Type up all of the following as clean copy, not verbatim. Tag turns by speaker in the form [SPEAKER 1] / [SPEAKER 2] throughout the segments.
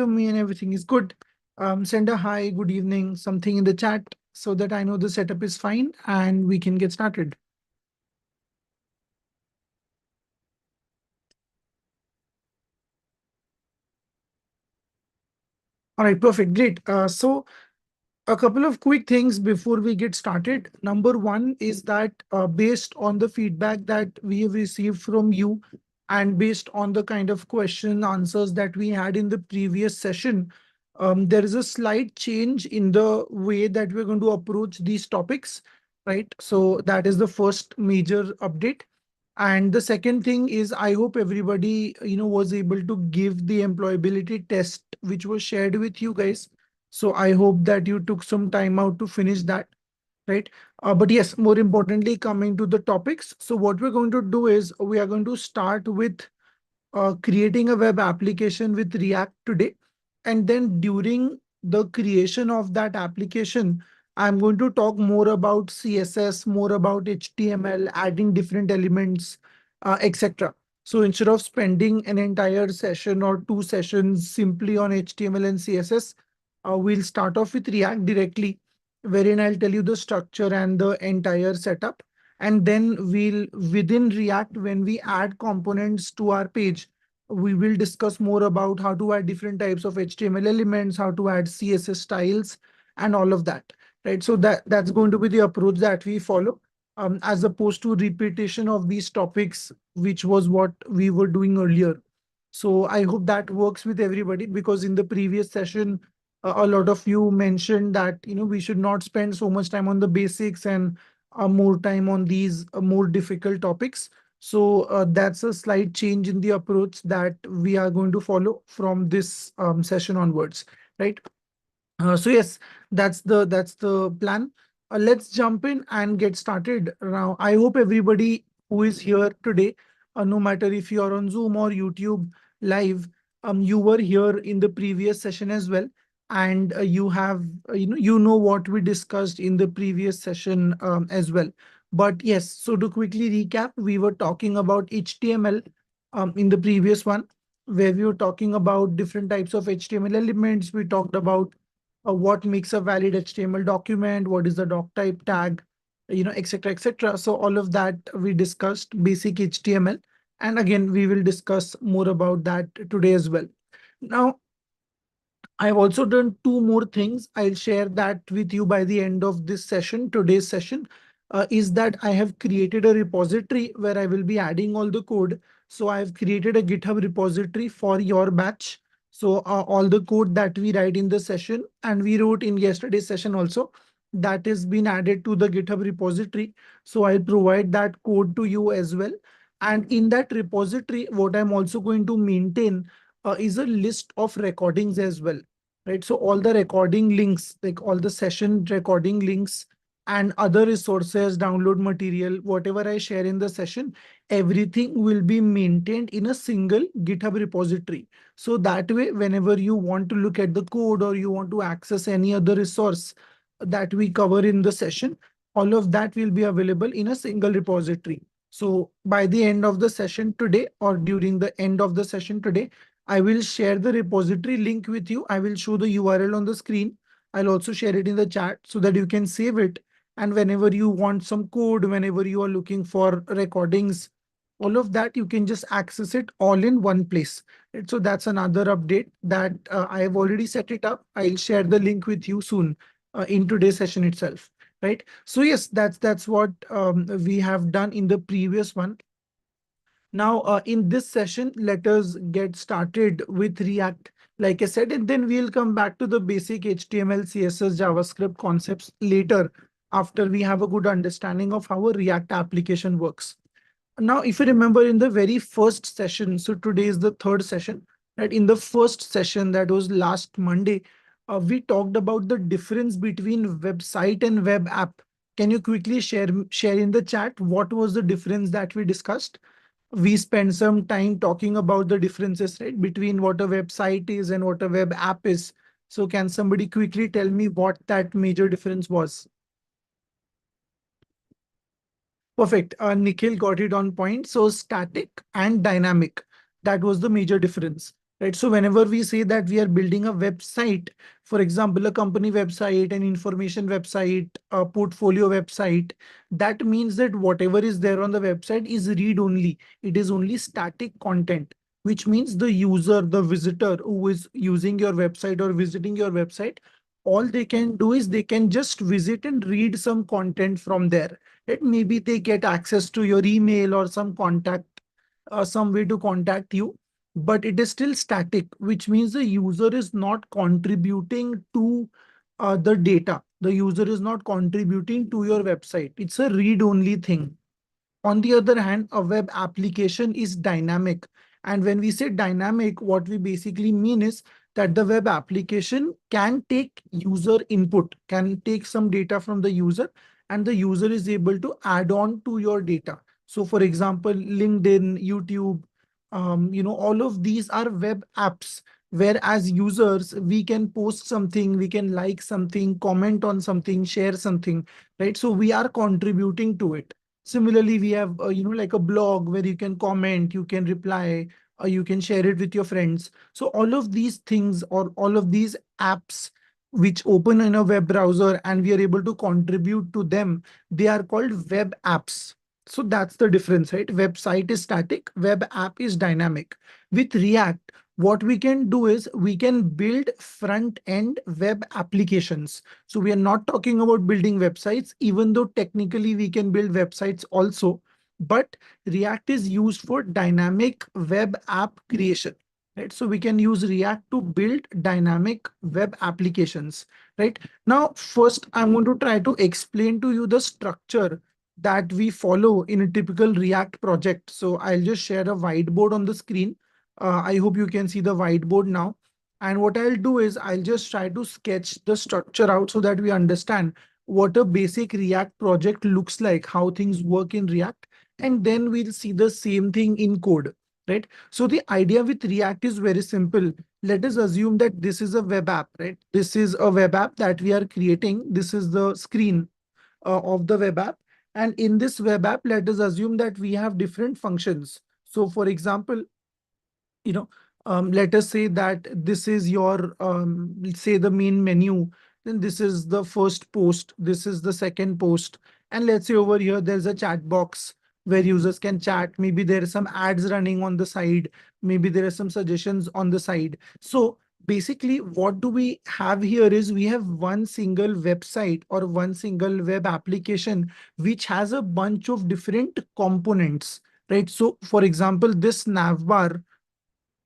[SPEAKER 1] me and everything is good, send a hi, good evening, something in the chat so that I know the setup is fine and we can get started. All right, perfect, great. So a couple of quick things before we get started. Number one is that based on the feedback that we have received from you and based on the kind of question answers that we had in the previous session, there is a slight change in the way that we're going to approach these topics, right? So that is the first major update. And the second thing is, I hope everybody, was able to give the employability test, which was shared with you guys. So I hope that you took some time out to finish that, right? But yes, more importantly, coming to the topics. So what we're going to do is we are going to start with creating a web application with React today. And then during the creation of that application, I'm going to talk more about CSS, more about HTML, adding different elements, etc. So instead of spending an entire session or two sessions simply on HTML and CSS, we'll start off with React directly, wherein I'll tell you the structure and the entire setup. And then we'll, within React, when we add components to our page, we will discuss more about how to add different types of HTML elements, how to add CSS styles, and all of that, right? So that's going to be the approach that we follow, as opposed to repetition of these topics, which was what we were doing earlier. So I hope that works with everybody, because in the previous session, a lot of you mentioned that we should not spend so much time on the basics and more time on these more difficult topics. So that's a slight change in the approach that we are going to follow from this session onwards, right? So yes, that's the plan. Let's jump in and get started now. I hope everybody who is here today, no matter if you are on Zoom or YouTube live, you were here in the previous session as well, and you have you know what we discussed in the previous session as well. But yes, so to quickly recap, we were talking about HTML in the previous one, where we were talking about different types of HTML elements. We talked about what makes a valid HTML document, what is the doc type tag, etc., etc. So all of that we discussed basic HTML. And again, we will discuss more about that today as well. Now, I've also done two more things. I'll share that with you by the end of this session. Today's session is that I have created a repository where I will be adding all the code. So I've created a GitHub repository for your batch. So all the code that we write in the session and we wrote in yesterday's session also, that is been added to the GitHub repository. So I'll provide that code to you as well. And in that repository, what I'm also going to maintain is a list of recordings as well, right? So all the recording links, like all the session recording links and other resources, download material, whatever I share in the session, everything will be maintained in a single GitHub repository. So that way, whenever you want to look at the code or you want to access any other resource that we cover in the session, all of that will be available in a single repository. So by the end of the session today, or during the end of the session today, I will share the repository link with you. I will show the URL on the screen. I'll also share it in the chat so that you can save it. And whenever you want some code, whenever you are looking for recordings, all of that, you can just access it all in one place. Right? So that's another update that I have already set it up. I'll share the link with you soon in today's session itself. Right. So yes, that's what we have done in the previous one. Now, in this session, let us get started with React, like I said, and then we'll come back to the basic HTML, CSS, JavaScript concepts later after we have a good understanding of how a React application works. Now, if you remember in the very first session, so today is the third session, right? In the first session that was last Monday, we talked about the difference between website and web app. Can you quickly share in the chat what was the difference that we discussed? We spent some time talking about the differences, right, between what a website is and what a web app is. So can somebody quickly tell me what that major difference was? Perfect. Nikhil got it on point. So static and dynamic. That was the major difference. right? So whenever we say that we are building a website, for example, a company website, an information website, a portfolio website, that means that whatever is there on the website is read only. It is only static content, which means the user, the visitor who is using your website or visiting your website, all they can do is they can just visit and read some content from there. It maybe they get access to your email or some contact, some way to contact you, but it is still static, which means the user is not contributing to the data. The user is not contributing to your website. It's a read-only thing. On the other hand, a web application is dynamic. And when we say dynamic, what we basically mean is that the web application can take user input, can take some data from the user, and the user is able to add on to your data. So for example, LinkedIn, YouTube, all of these are web apps where as users, we can post something, we can like something, comment on something, share something, right? So we are contributing to it. Similarly, we have, like a blog where you can comment, you can reply, you can share it with your friends. So all of these things or all of these apps which open in a web browser and we are able to contribute to them, they are called web apps. So that's the difference, right? Website is static, web app is dynamic. With React, what we can do is we can build front end web applications. So we are not talking about building websites, even though technically we can build websites also, but React is used for dynamic web app creation, right? So we can use React to build dynamic web applications, right? Now, first, I'm going to try to explain to you the structure that we follow in a typical React project. So I'll just share a whiteboard on the screen. I hope you can see the whiteboard now. And what I'll do is I'll just try to sketch the structure out so that we understand what a basic React project looks like, how things work in React, and then we'll see the same thing in code, right? So the idea with React is very simple. Let us assume that this is a web app, right? This is a web app that we are creating. This is the screen of the web app. And in this web app, let us assume that we have different functions. So for example, you know, let us say that this is your, let's say the main menu, then this is the first post, this is the second post. And let's say over here, there's a chat box where users can chat. Maybe there are some ads running on the side. Maybe there are some suggestions on the side. So basically what do we have here is we have one single website or one single web application, which has a bunch of different components, right? So for example, this navbar,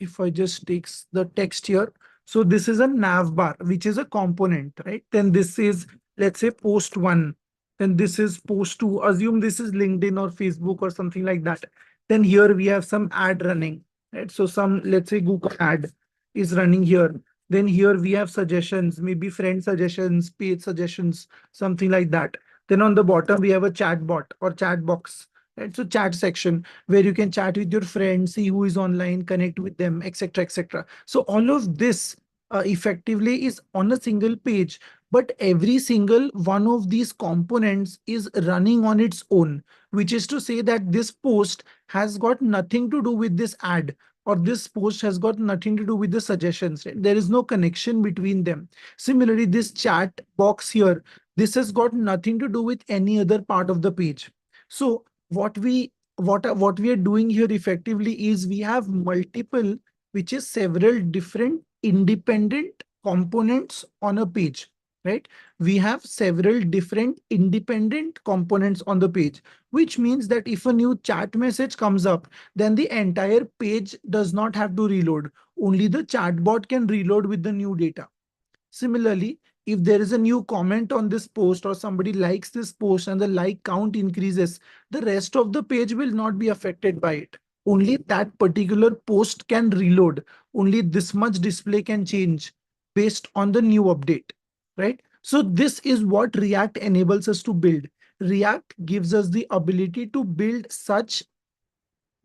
[SPEAKER 1] if I just takes the text here, so this is a nav bar, which is a component, right? Then this is, let's say, post one. Then this is post two. Assume this is LinkedIn or Facebook or something like that. Then here we have some ad running, right? So some, let's say, Google ad is running here. Then here we have suggestions, maybe friend suggestions, page suggestions, something like that. Then on the bottom, we have a chat bot or chat box, right? So chat section where you can chat with your friends, see who is online, connect with them, etc., etc. So all of this effectively is on a single page, but every single one of these components is running on its own, which is to say that this post has got nothing to do with this ad, or this post has got nothing to do with the suggestions, right? There is no connection between them. Similarly, this chat box here, this has got nothing to do with any other part of the page. So what we are doing here effectively is we have multiple, which is several different independent components on a page, right? We have several different independent components on the page, which means that if a new chat message comes up, then the entire page does not have to reload. Only the chatbot can reload with the new data. Similarly, if there is a new comment on this post or somebody likes this post and the like count increases, the rest of the page will not be affected by it. Only that particular post can reload. Only this much display can change based on the new update, right? So this is what React enables us to build. React gives us the ability to build such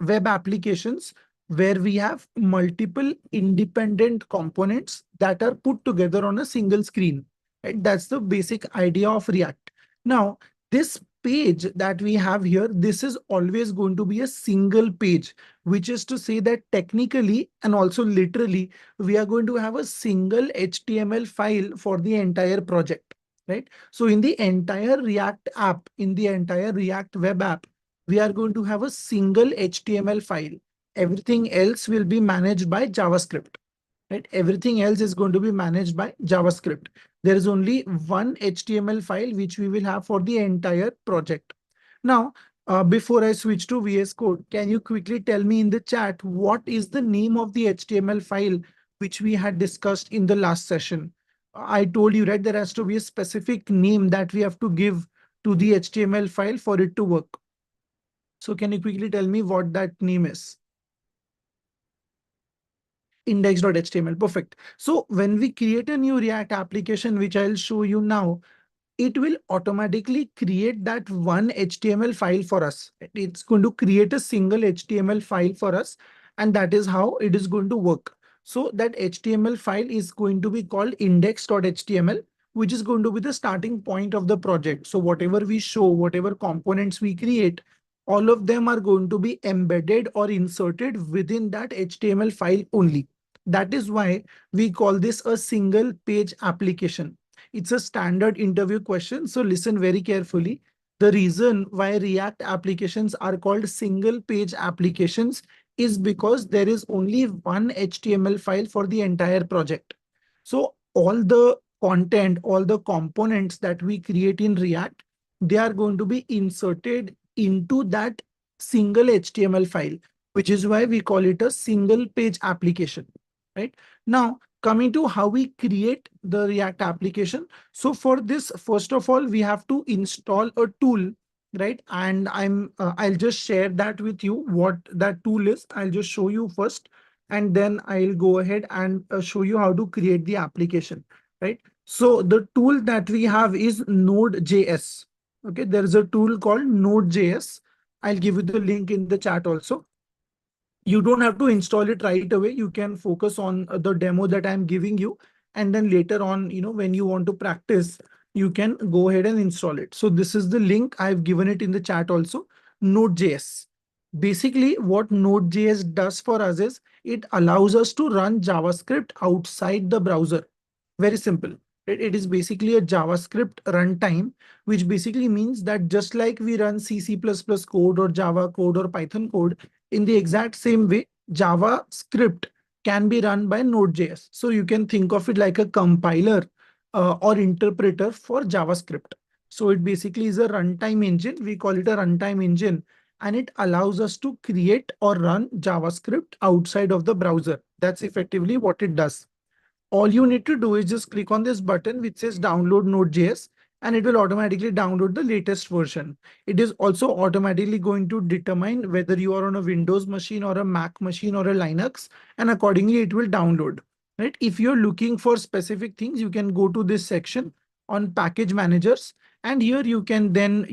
[SPEAKER 1] web applications where we have multiple independent components that are put together on a single screen. Right? That's the basic idea of React. Now, this page that we have here, this is always going to be a single page, which is to say that technically and also literally, we are going to have a single HTML file for the entire project, right? So in the entire React app, in the entire React web app, we are going to have a single HTML file. Everything else will be managed by JavaScript, right? Everything else is going to be managed by JavaScript. There is only one HTML file which we will have for the entire project. Now, before I switch to VS Code, can you quickly tell me in the chat what is the name of the HTML file which we had discussed in the last session? I told you, right, there has to be a specific name that we have to give to the HTML file for it to work. So can you quickly tell me what that name is? Index.html. Perfect. So when we create a new React application, which I'll show you now, it will automatically create that one HTML file for us. It's going to create a single HTML file for us, and that is how it is going to work. So that HTML file is going to be called index.html, which is going to be the starting point of the project. So whatever we show, whatever components we create, all of them are going to be embedded or inserted within that HTML file only. That is why we call this a single page application. It's a standard interview question, so listen very carefully. The reason why React applications are called single page applications is because there is only one HTML file for the entire project. So all the content, all the components that we create in React, they are going to be inserted into that single HTML file, which is why we call it a single page application, right? Now, coming to how we create the React application. So for this, first of all, we have to install a tool, right? And I'll just share that with you, what that tool is. I'll just show you first, and then I'll go ahead and show you how to create the application, right? So the tool that we have is Node.js. Okay, there is a tool called Node.js. I'll give you the link in the chat also. You don't have to install it right away. You can focus on the demo that I'm giving you. And then later on, when you want to practice, you can go ahead and install it. So this is the link. I've given it in the chat also. Node.js. Basically, what Node.js does for us is it allows us to run JavaScript outside the browser. Very simple. It is basically a JavaScript runtime, which basically means that just like we run C++ code or Java code or Python code, in the exact same way, JavaScript can be run by Node.js. So you can think of it like a compiler or interpreter for JavaScript. So it basically is a runtime engine. We call it a runtime engine, and it allows us to create or run JavaScript outside of the browser. That's effectively what it does. All you need to do is just click on this button which says download Node.js, and it will automatically download the latest version. It is also automatically going to determine whether you are on a Windows machine or a Mac machine or a Linux, and accordingly it will download. Right? If you're looking for specific things, you can go to this section on package managers, and here you can then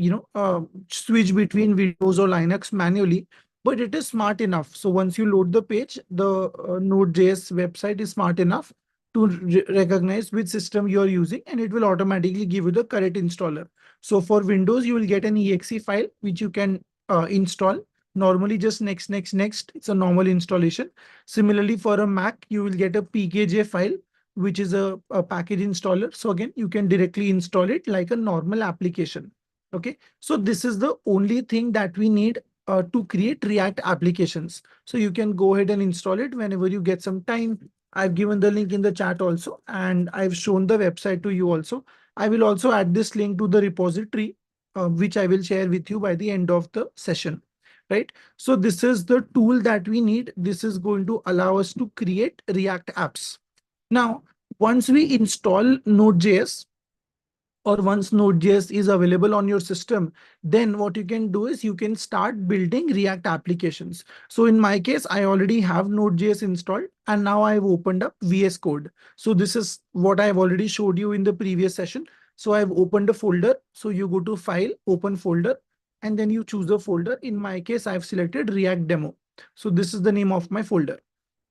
[SPEAKER 1] switch between Windows or Linux manually. But it is smart enough. So once you load the page, the Node.js website is smart enough to recognize which system you're using, and it will automatically give you the correct installer. So for Windows, you will get an exe file which you can install. Normally just next, next, next. It's a normal installation. Similarly, for a Mac, you will get a pkg file, which is a package installer. So again, you can directly install it like a normal application. Okay, so this is the only thing that we need to create React applications. So you can go ahead and install it whenever you get some time. I've given the link in the chat also, and I've shown the website to you also. I will also add this link to the repository, which I will share with you by the end of the session, right? So this is the tool that we need. This is going to allow us to create React apps. Now, once we install Node.js, or once Node.js is available on your system, then what you can do is you can start building React applications. So in my case, I already have Node.js installed, and now I've opened up VS Code. So this is what I've already showed you in the previous session. So I've opened a folder. So you go to File, Open Folder, and then you choose a folder. In my case, I've selected React Demo. So this is the name of my folder,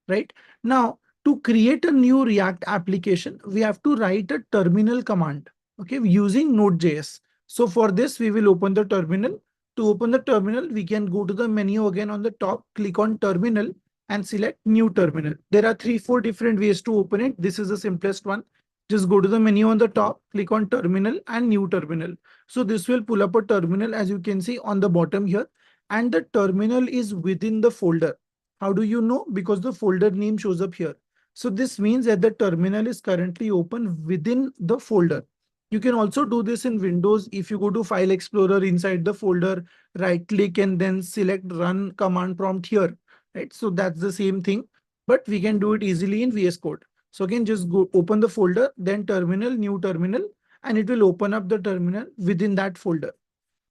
[SPEAKER 1] right? Now, to create a new React application, we have to write a terminal command, okay, using Node.js. So for this, we will open the terminal. To open the terminal, we can go to the menu again on the top, click on terminal and select new terminal. There are 3, 4 different ways to open it. This is the simplest one. Just go to the menu on the top, click on terminal and new terminal. So this will pull up a terminal as you can see on the bottom here. And the terminal is within the folder. How do you know? Because the folder name shows up here. So this means that the terminal is currently open within the folder. You can also do this in Windows. If you go to File Explorer inside the folder, right click and then select Run Command Prompt here. Right. So that's the same thing, but we can do it easily in VS Code. So again, just go open the folder, then terminal, new terminal, and it will open up the terminal within that folder.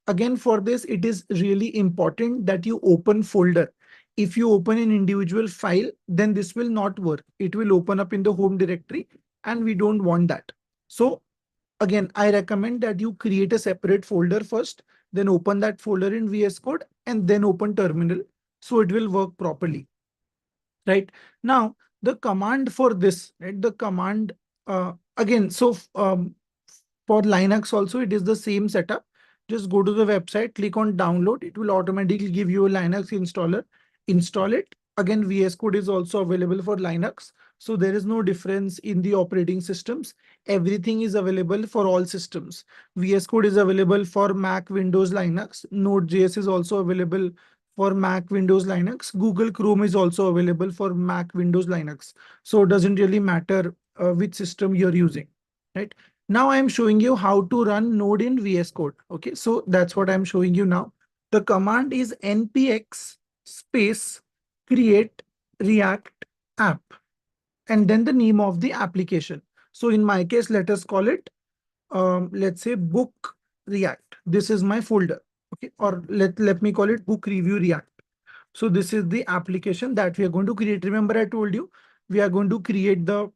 [SPEAKER 1] Again, for this, it is really important that you open folder. If you open an individual file, then this will not work. It will open up in the home directory and we don't want that. So again, I recommend that you create a separate folder first, then open that folder in VS Code and then open terminal. So it will work properly. Right now, the command for this, right? The command again, so for Linux also, it is the same setup. Just go to the website, click on download. It will automatically give you a Linux installer. Install it. Again, VS Code is also available for Linux. So there is no difference in the operating systems. Everything is available for all systems. VS Code is available for Mac, Windows, Linux. Node.js is also available for Mac, Windows, Linux. Google Chrome is also available for Mac, Windows, Linux. So it doesn't really matter which system you're using, right? Now I'm showing you how to run Node in VS Code. Okay, so that's what I'm showing you now. The command is npx space create react app and then the name of the application. So in my case, let us call it, let's say book react. This is my folder. Okay, or let me call it book review react. So this is the application that we are going to create. Remember, I told you we are going to create the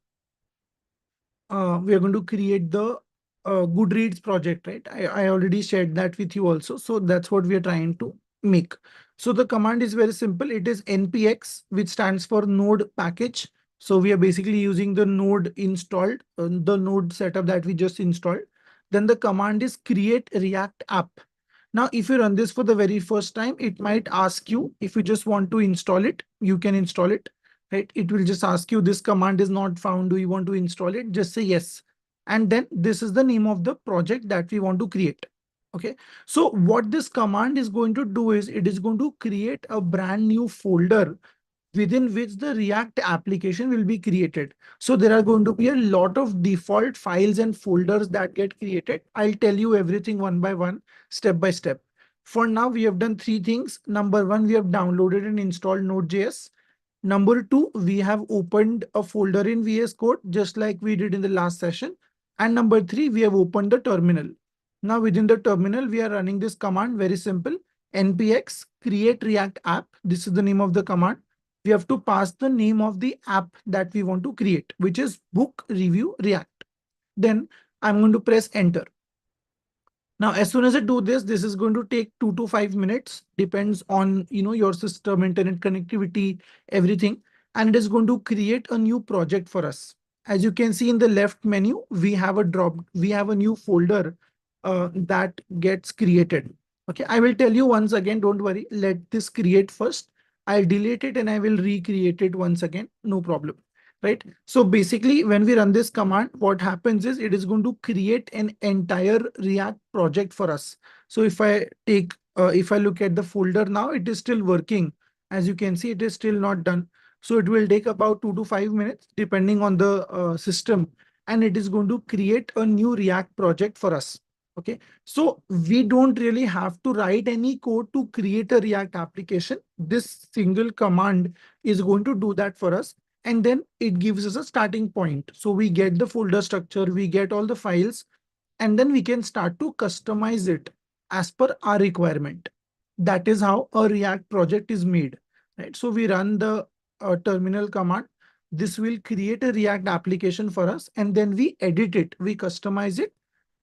[SPEAKER 1] Goodreads project, right? I already shared that with you also. So that's what we are trying to make. So the command is very simple. It is npx, which stands for node package. So we are basically using the node installed, the node setup that we just installed. Then the command is create react app. Now, if you run this for the very first time, it might ask you if you just want to install it, you can install it. Right? It will just ask you this command is not found. Do you want to install it? Just say yes. And then this is the name of the project that we want to create. Okay. So what this command is going to do is it is going to create a brand new folder within which the React application will be created. So there are going to be a lot of default files and folders that get created. I'll tell you everything one by one, step by step. For now, we have done 3 things. Number one, we have downloaded and installed Node.js. Number two, we have opened a folder in VS Code, just like we did in the last session. And number three, we have opened the terminal. Now within the terminal, we are running this command, very simple, npx create react app. This is the name of the command. We have to pass the name of the app that we want to create, which is book review react. Then I'm going to press enter. Now, as soon as I do this, this is going to take 2 to 5 minutes, depends on your system, internet connectivity, everything. And it is going to create a new project for us. As you can see in the left menu, we have a new folder that gets created. Okay, I will tell you once again, don't worry, let this create first. I'll delete it and I will recreate it once again, no problem. Right. So basically, when we run this command, what happens is it is going to create an entire React project for us. So if I look at the folder now, it is still working. As you can see, it is still not done. So it will take about 2 to 5 minutes, depending on the system. And it is going to create a new React project for us. Okay. So we don't really have to write any code to create a React application. This single command is going to do that for us. And then it gives us a starting point. So we get the folder structure, we get all the files, and then we can start to customize it as per our requirement. That is how a React project is made, right? So we run the terminal command. This will create a React application for us, and then we edit it, we customize it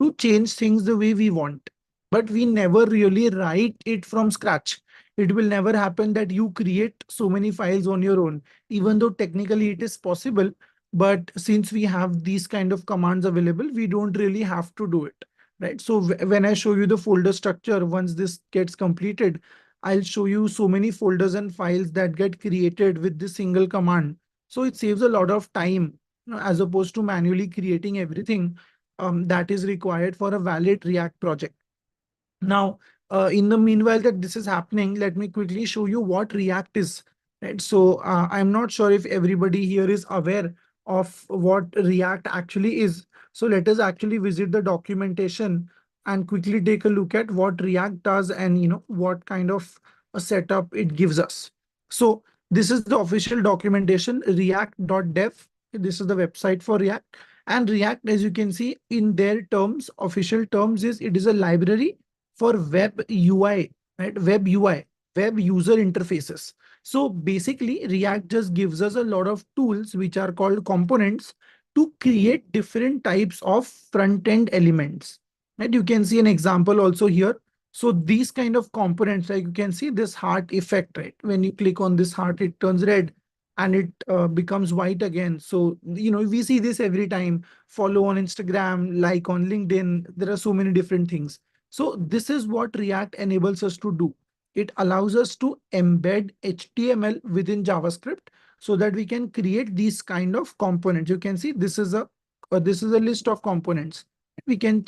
[SPEAKER 1] to change things the way we want. But we never really write it from scratch. It will never happen that you create so many files on your own, even though technically it is possible. But since we have these kind of commands available, we don't really have to do it, right? So when I show you the folder structure, once this gets completed, I'll show you so many folders and files that get created with this single command. So it saves a lot of time, as opposed to manually creating everything that is required for a valid React project. Now, in the meanwhile that this is happening, let me quickly show you what React is. Right. So I'm not sure if everybody here is aware of what React actually is. So let us actually visit the documentation and quickly take a look at what React does and what kind of a setup it gives us. So this is the official documentation, react.dev. This is the website for React. And React, as you can see in their terms, official terms is it is a library for web UI, right? Web UI, web user interfaces. So basically, React just gives us a lot of tools which are called components to create different types of front-end elements. And you can see an example also here. So these kind of components, like you can see this heart effect, right? When you click on this heart, it turns red and it becomes white again. So, we see this every time. Follow on Instagram, like on LinkedIn. There are so many different things. So this is what React enables us to do. It allows us to embed HTML within JavaScript so that we can create these kind of components. You can see this is a list of components. We can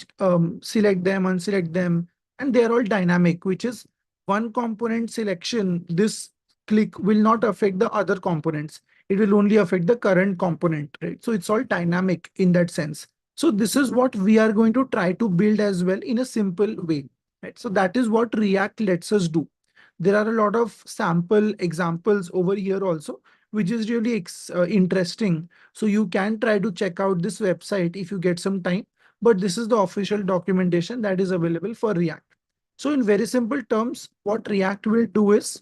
[SPEAKER 1] select them, unselect them, and they are all dynamic, which is one component selection. This click will not affect the other components. It will only affect the current component, right? So it's all dynamic in that sense. So this is what we are going to try to build as well in a simple way, right? So that is what React lets us do. There are a lot of sample examples over here also, which is really interesting. So you can try to check out this website if you get some time, but this is the official documentation that is available for React. So in very simple terms, what React will do is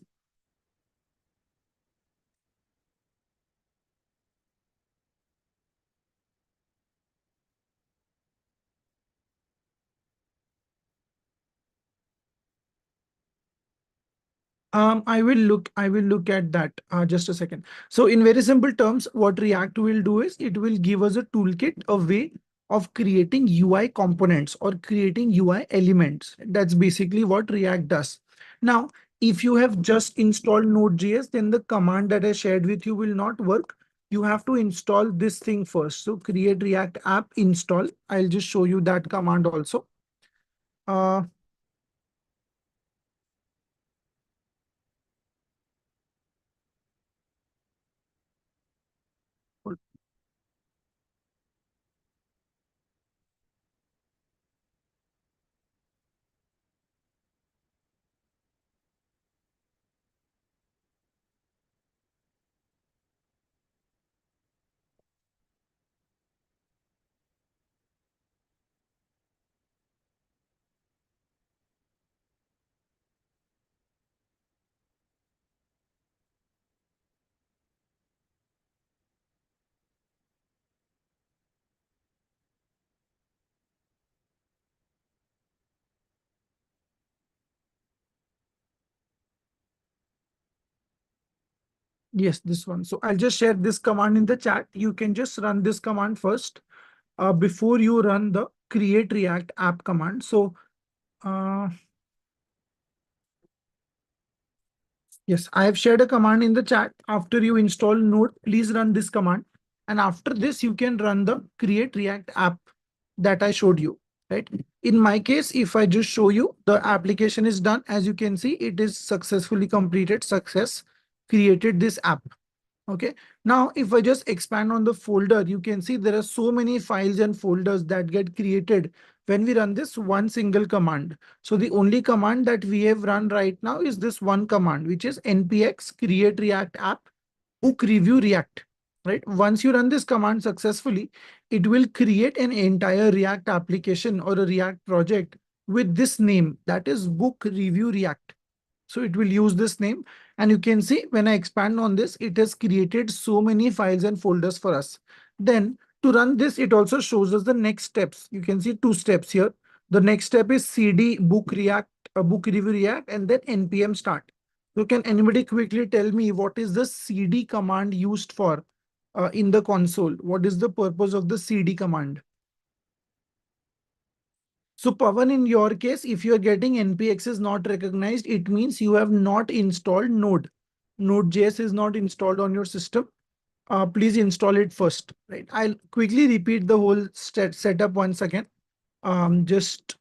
[SPEAKER 1] I will look at that. Just a second. So in very simple terms, what React will do is it will give us a toolkit, a way of creating UI components or creating UI elements. That's basically what React does. Now, if you have just installed Node.js, then the command that I shared with you will not work. You have to install this thing first. So create React app install. I'll just show you that command also. Uh, Yes, this one. So I'll just share this command in the chat. You can just run this command first before you run the create React app command. So uh, yes, I have shared a command in the chat. After you install Node, please run this command. And after this, you can run the create React app that I showed you, right? In my case, if I just show you, the application is done. As you can see, it is successfully completed, success created this app. Okay. Now, if I just expand on the folder, you can see there are so many files and folders that get created when we run this one single command. So the only command that we have run right now is this one command, which is npx create react app book review react, right? Once you run this command successfully, it will create an entire React application or a React project with this name, that is book review react. So it will use this name. And you can see when I expand on this, it has created so many files and folders for us. Then to run this, it also shows us the next steps. You can see two steps here. The next step is cd book react, book review react, and then npm start. So can anybody quickly tell me what is the cd command used for in the console? What is the purpose of the cd command? So Pawan, in your case, if you're getting npx is not recognized, it means you have not installed Node. Node.js is not installed on your system. Please install it first, right? I'll quickly repeat the whole setup once again. Just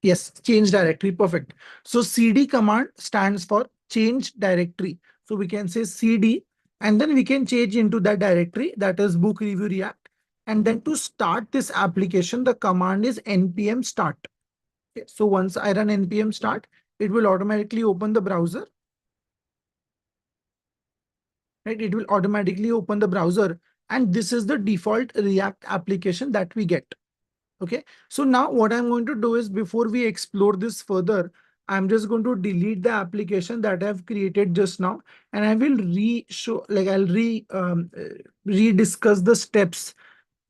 [SPEAKER 1] Yes, change directory. Perfect. So CD command stands for change directory. So we can say CD and then we can change into that directory, that is book review React. And then to start this application, the command is npm start. Okay, so once I run npm start, it will automatically open the browser, right? It will automatically open the browser. And this is the default React application that we get. Okay, so now what I'm going to do is, before we explore this further, I'm just going to delete the application that I've created just now, and I will re-show, like I'll re-discuss the steps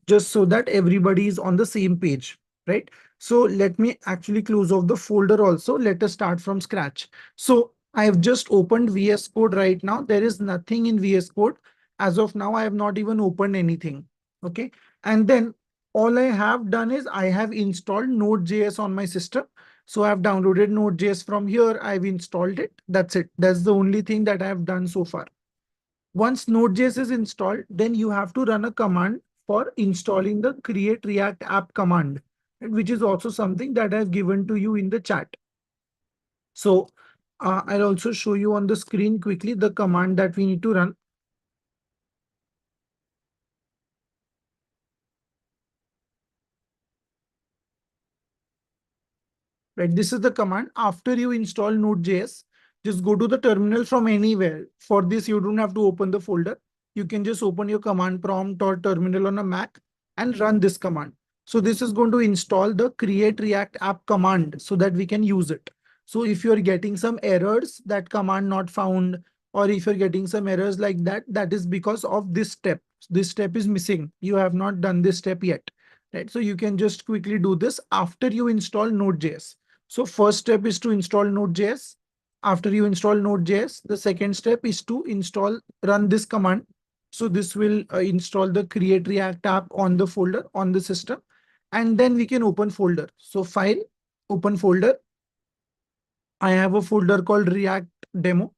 [SPEAKER 1] just so that everybody is on the same page, right? So let me actually close off the folder also. Let us start from scratch. So I have just opened VS Code right now. There is nothing in VS Code. As of now, I have not even opened anything. Okay. And then all I have done is I have installed Node.js on my system. So I've downloaded Node.js from here. I've installed it. That's it. That's the only thing that I have done so far. Once Node.js is installed, then you have to run a command for installing the create React app command, which is also something that I've given to you in the chat. So I'll also show you on the screen quickly the command that we need to run. Right, this is the command. After you install Node.js, just go to the terminal from anywhere. For this, you don't have to open the folder. You can just open your command prompt or terminal on a Mac and run this command. So this is going to install the create React app command so that we can use it. So if you're getting some errors, that command not found, or if you're getting some errors like that, that is because of this step. This step is missing. You have not done this step yet. Right? So you can just quickly do this after you install Node.js. So first step is to install Node.js. After you install Node.js, the second step is to run this command. So this will install the create React app on the folder on the system. And then we can open folder. So file, open folder. I have a folder called React demo.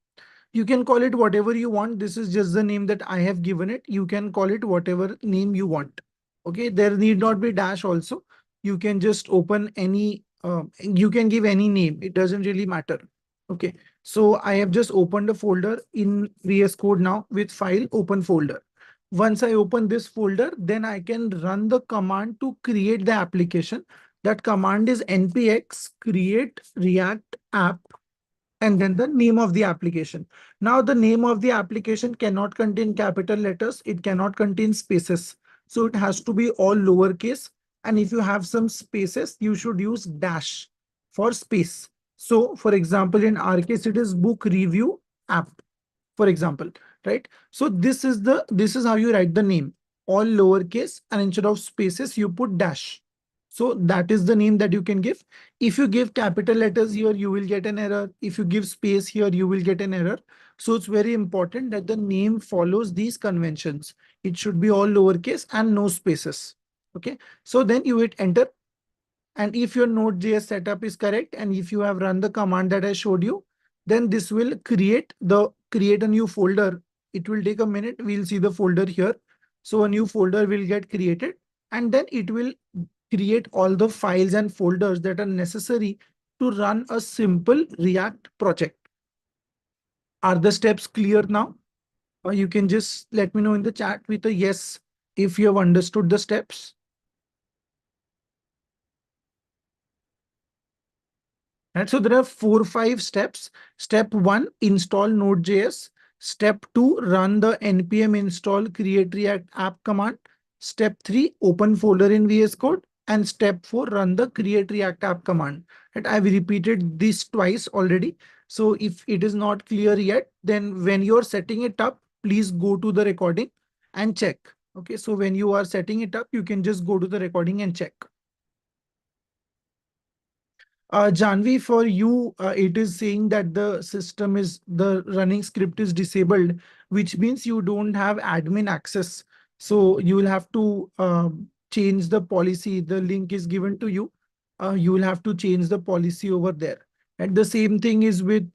[SPEAKER 1] You can call it whatever you want. This is just the name that I have given it. You can call it whatever name you want. Okay, there need not be dash also. You can just open any, you can give any name. It doesn't really matter. Okay, so I have just opened a folder in VS Code now with file open folder. Once I open this folder, then I can run the command to create the application. That command is npx create react app and then the name of the application. Now the name of the application cannot contain capital letters. It cannot contain spaces. So it has to be all lowercase. And if you have some spaces, you should use dash for space. So for example, in our case, it is book review app, for example, right? So this is how you write the name, all lowercase, and instead of spaces, you put dash. So that is the name that you can give. If you give capital letters here, you will get an error. If you give space here, you will get an error. So it's very important that the name follows these conventions. It should be all lowercase and no spaces. Okay. So then you hit enter. And if your Node.js setup is correct, and if you have run the command that I showed you, then this will create a new folder. It will take a minute. We'll see the folder here. So a new folder will get created, and then it will create all the files and folders that are necessary to run a simple React project. Are the steps clear now? Or you can just let me know in the chat with a yes if you have understood the steps. And so there are 4-5 steps. Step 1, install Node.js. Step 2, run the npm install create react app command. Step 3, open folder in VS Code. And step 4, run the create react app command. And I've repeated this twice already. So if it is not clear yet, then when you're setting it up, please go to the recording and check. Okay, so when you are setting it up, you can just go to the recording and check. Janvi, for you, it is saying that the running script is disabled, which means you don't have admin access. So you will have to change the policy, the link is given to you. You will have to change the policy over there. And the same thing is with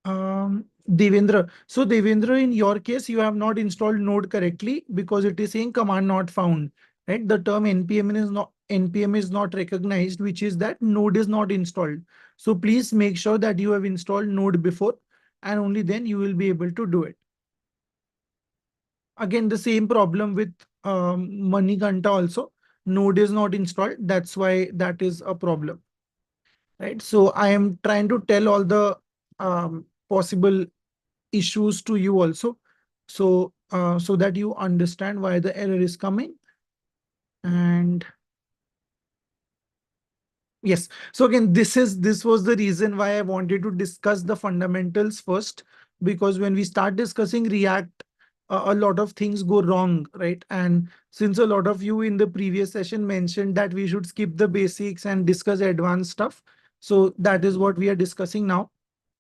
[SPEAKER 1] Devendra. So Devendra, in your case, you have not installed Node correctly because it is saying command not found. Right? The term NPM is not recognized, which is that Node is not installed. So please make sure that you have installed Node before, and only then you will be able to do it. Again, the same problem with Manikanta also. Node is not installed. That's why that is a problem. Right. So I am trying to tell all the possible issues to you also. So that you understand why the error is coming. And yes, so again, this was the reason why I wanted to discuss the fundamentals first, because when we start discussing React, a lot of things go wrong, right? And since a lot of you in the previous session mentioned that we should skip the basics and discuss advanced stuff, so that is what we are discussing now.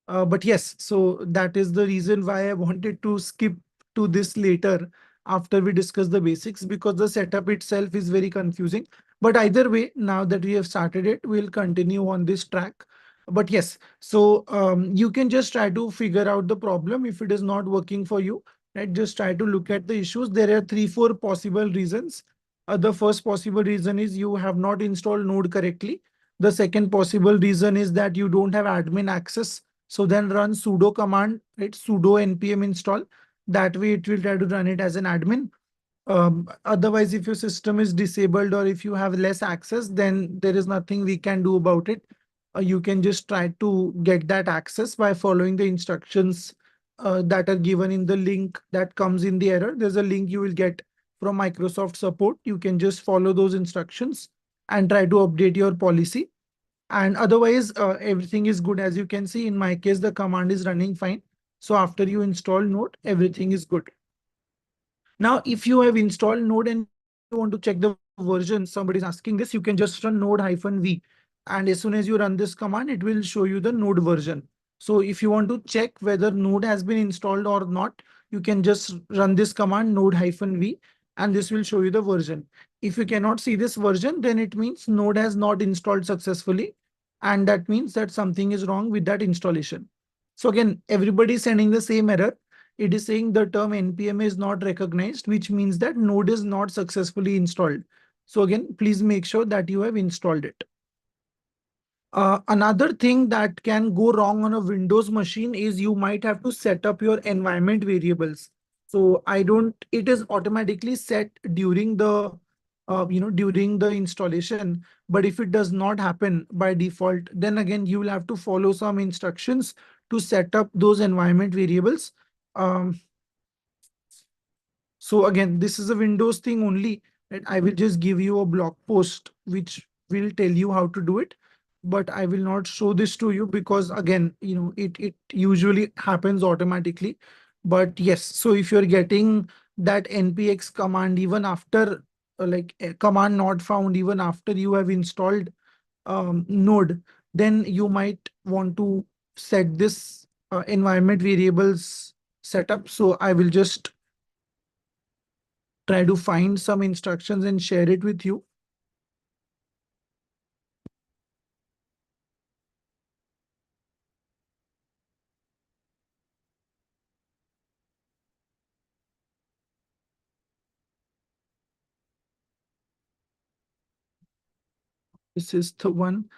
[SPEAKER 1] But yes, so that is the reason why I wanted to skip to this later after we discuss the basics, because the setup itself is very confusing. But either way, now that we have started it, we'll continue on this track. But yes, so you can just try to figure out the problem if it is not working for you, right? Just try to look at the issues. There are 3, 4 possible reasons. The first possible reason is you have not installed Node correctly. The second possible reason is that you don't have admin access, so then run sudo command, right? Sudo npm install. That way it will try to run it as an admin. Otherwise, if your system is disabled or if you have less access, then there is nothing we can do about it. You can just try to get that access by following the instructions that are given in the link that comes in the error. There's a link you will get from Microsoft support. You can just follow those instructions and try to update your policy. And otherwise, everything is good. As you can see, in my case, the command is running fine. So after you install Node, everything is good. Now, if you have installed Node and you want to check the version, somebody's asking this, you can just run node-v. And as soon as you run this command, it will show you the Node version. So if you want to check whether Node has been installed or not, you can just run this command node-v, and this will show you the version. If you cannot see this version, then it means Node has not installed successfully. And that means that something is wrong with that installation. So again, everybody is sending the same error. It is saying the term npm is not recognized, which means that Node is not successfully installed. So again, please make sure that you have installed it. Another thing that can go wrong on a Windows machine is you might have to set up your environment variables. So it is automatically set during during the installation. But if it does not happen by default, then again, you will have to follow some instructions to set up those environment variables. Um, so again, this is a Windows thing only, right? I will just give you a blog post which will tell you how to do it, but I will not show this to you because again, it usually happens automatically. But yes, so if you're getting that npx command even after like a command not found, even after you have installed Node, then you might want to set this environment variables setup. So I will just try to find some instructions and share it with you. This is the one.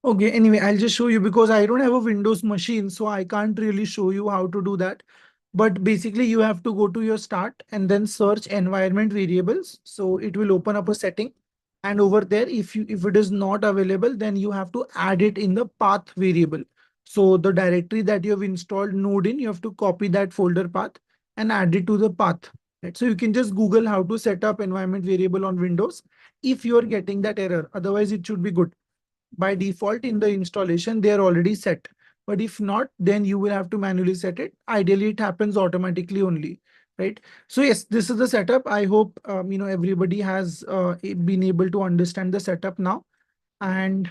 [SPEAKER 1] Okay, anyway, I'll just show you because I don't have a Windows machine, so I can't really show you how to do that. But basically, you have to go to your start and then search environment variables. So it will open up a setting. And over there, if it is not available, then you have to add it in the path variable. So the directory that you have installed Node in, you have to copy that folder path and add it to the path. Right? So you can just Google how to set up environment variable on Windows if you are getting that error. Otherwise, it should be good. By default in the installation, they are already set. But if not, then you will have to manually set it. Ideally, it happens automatically only. right? So yes, this is the setup. I hope everybody has been able to understand the setup now. And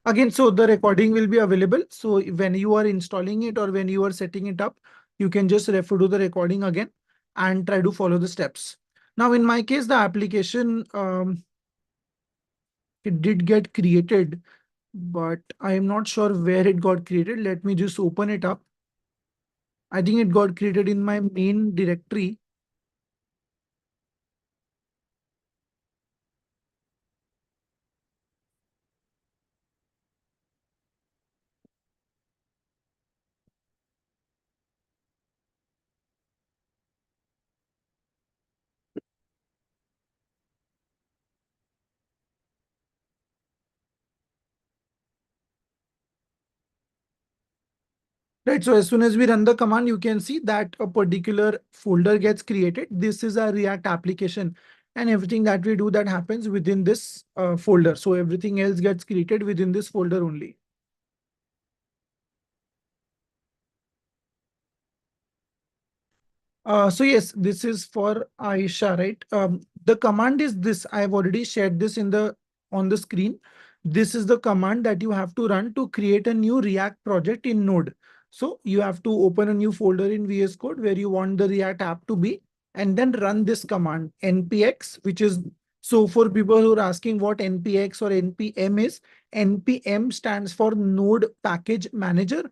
[SPEAKER 1] again, so the recording will be available. So when you are installing it or when you are setting it up, you can just refer to the recording again and try to follow the steps. Now, in my case, the application it did get created, but I am not sure where it got created. Let me just open it up. I think it got created in my main directory. Right. So as soon as we run the command, you can see that a particular folder gets created. This is a React application, and everything that we do that happens within this folder. So everything else gets created within this folder only. So yes, this is for Aisha, right? The command is this. I've already shared this in the on the screen. This is the command that you have to run to create a new React project in Node. So you have to open a new folder in VS Code where you want the React app to be, and then run this command npx, which is so for people who are asking what npx or npm is, npm stands for Node Package Manager,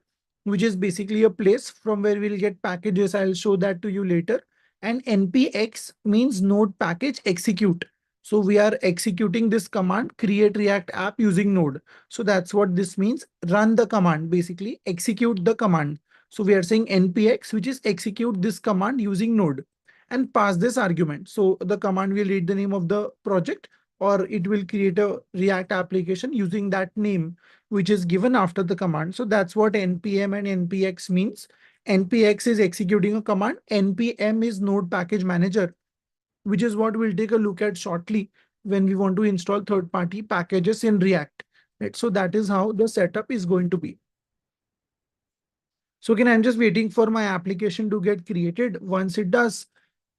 [SPEAKER 1] which is basically a place from where we'll get packages. I'll show that to you later. And npx means Node Package Execute. So we are executing this command, create React app using Node. So that's what this means. Run the command, basically execute the command. So we are saying npx, which is execute this command using Node and pass this argument. So the command will read the name of the project, or it will create a React application using that name which is given after the command. So that's what npm and npx means. Npx is executing a command. npm is Node Package Manager, which is what we'll take a look at shortly when we want to install third-party packages in React. Right? So that is how the setup is going to be. So again, I'm just waiting for my application to get created. Once it does,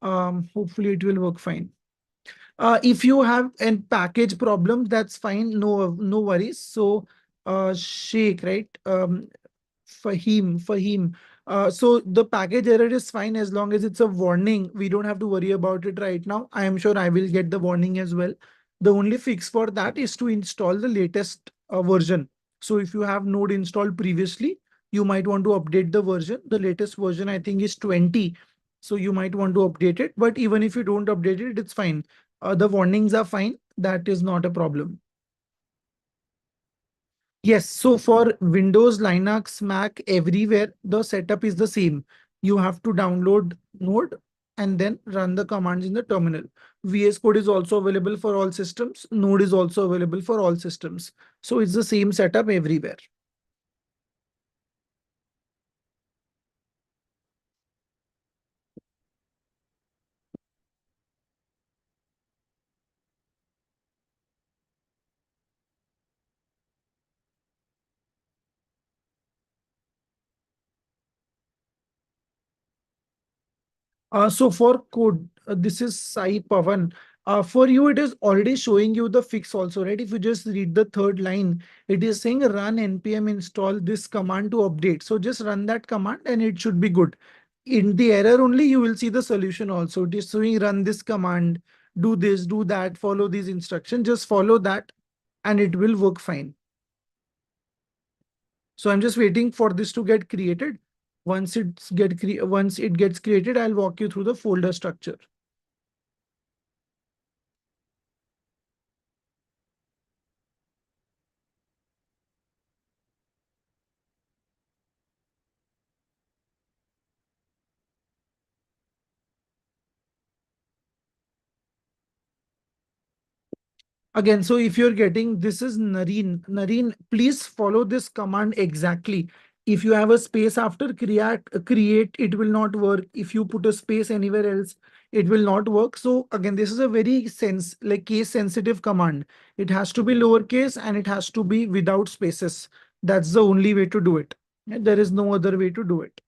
[SPEAKER 1] hopefully it will work fine. If you have a package problem, that's fine. No worries. So, Sheikh, right? Fahim. So the package error is fine as long as it's a warning. We don't have to worry about it right now. I am sure I will get the warning as well. The only fix for that is to install the latest version. So if you have Node installed previously, you might want to update the version. The latest version, I think, is 20. So you might want to update it. But even if you don't update it, it's fine. The warnings are fine. That is not a problem. Yes, so for Windows, Linux, Mac, everywhere, the setup is the same. You have to download Node and then run the commands in the terminal. VS Code is also available for all systems. Node is also available for all systems. So it's the same setup everywhere. So for code, this is Sai Pavan. For you, it is already showing you the fix also, right? If you just read the third line, it is saying run npm install this command to update. So just run that command and it should be good. In the error only, you will see the solution also. It is showing run this command, do this, do that, follow these instructions. Just follow that and it will work fine. So I'm just waiting for this to get created. Once it gets created, I'll walk you through the folder structure. Again, so if you're getting this is Nareen, please follow this command exactly. If you have a space after create, it will not work. If you put a space anywhere else, it will not work. So again, this is a very case sensitive command. It has to be lowercase and it has to be without spaces. That's the only way to do it. And there is no other way to do it.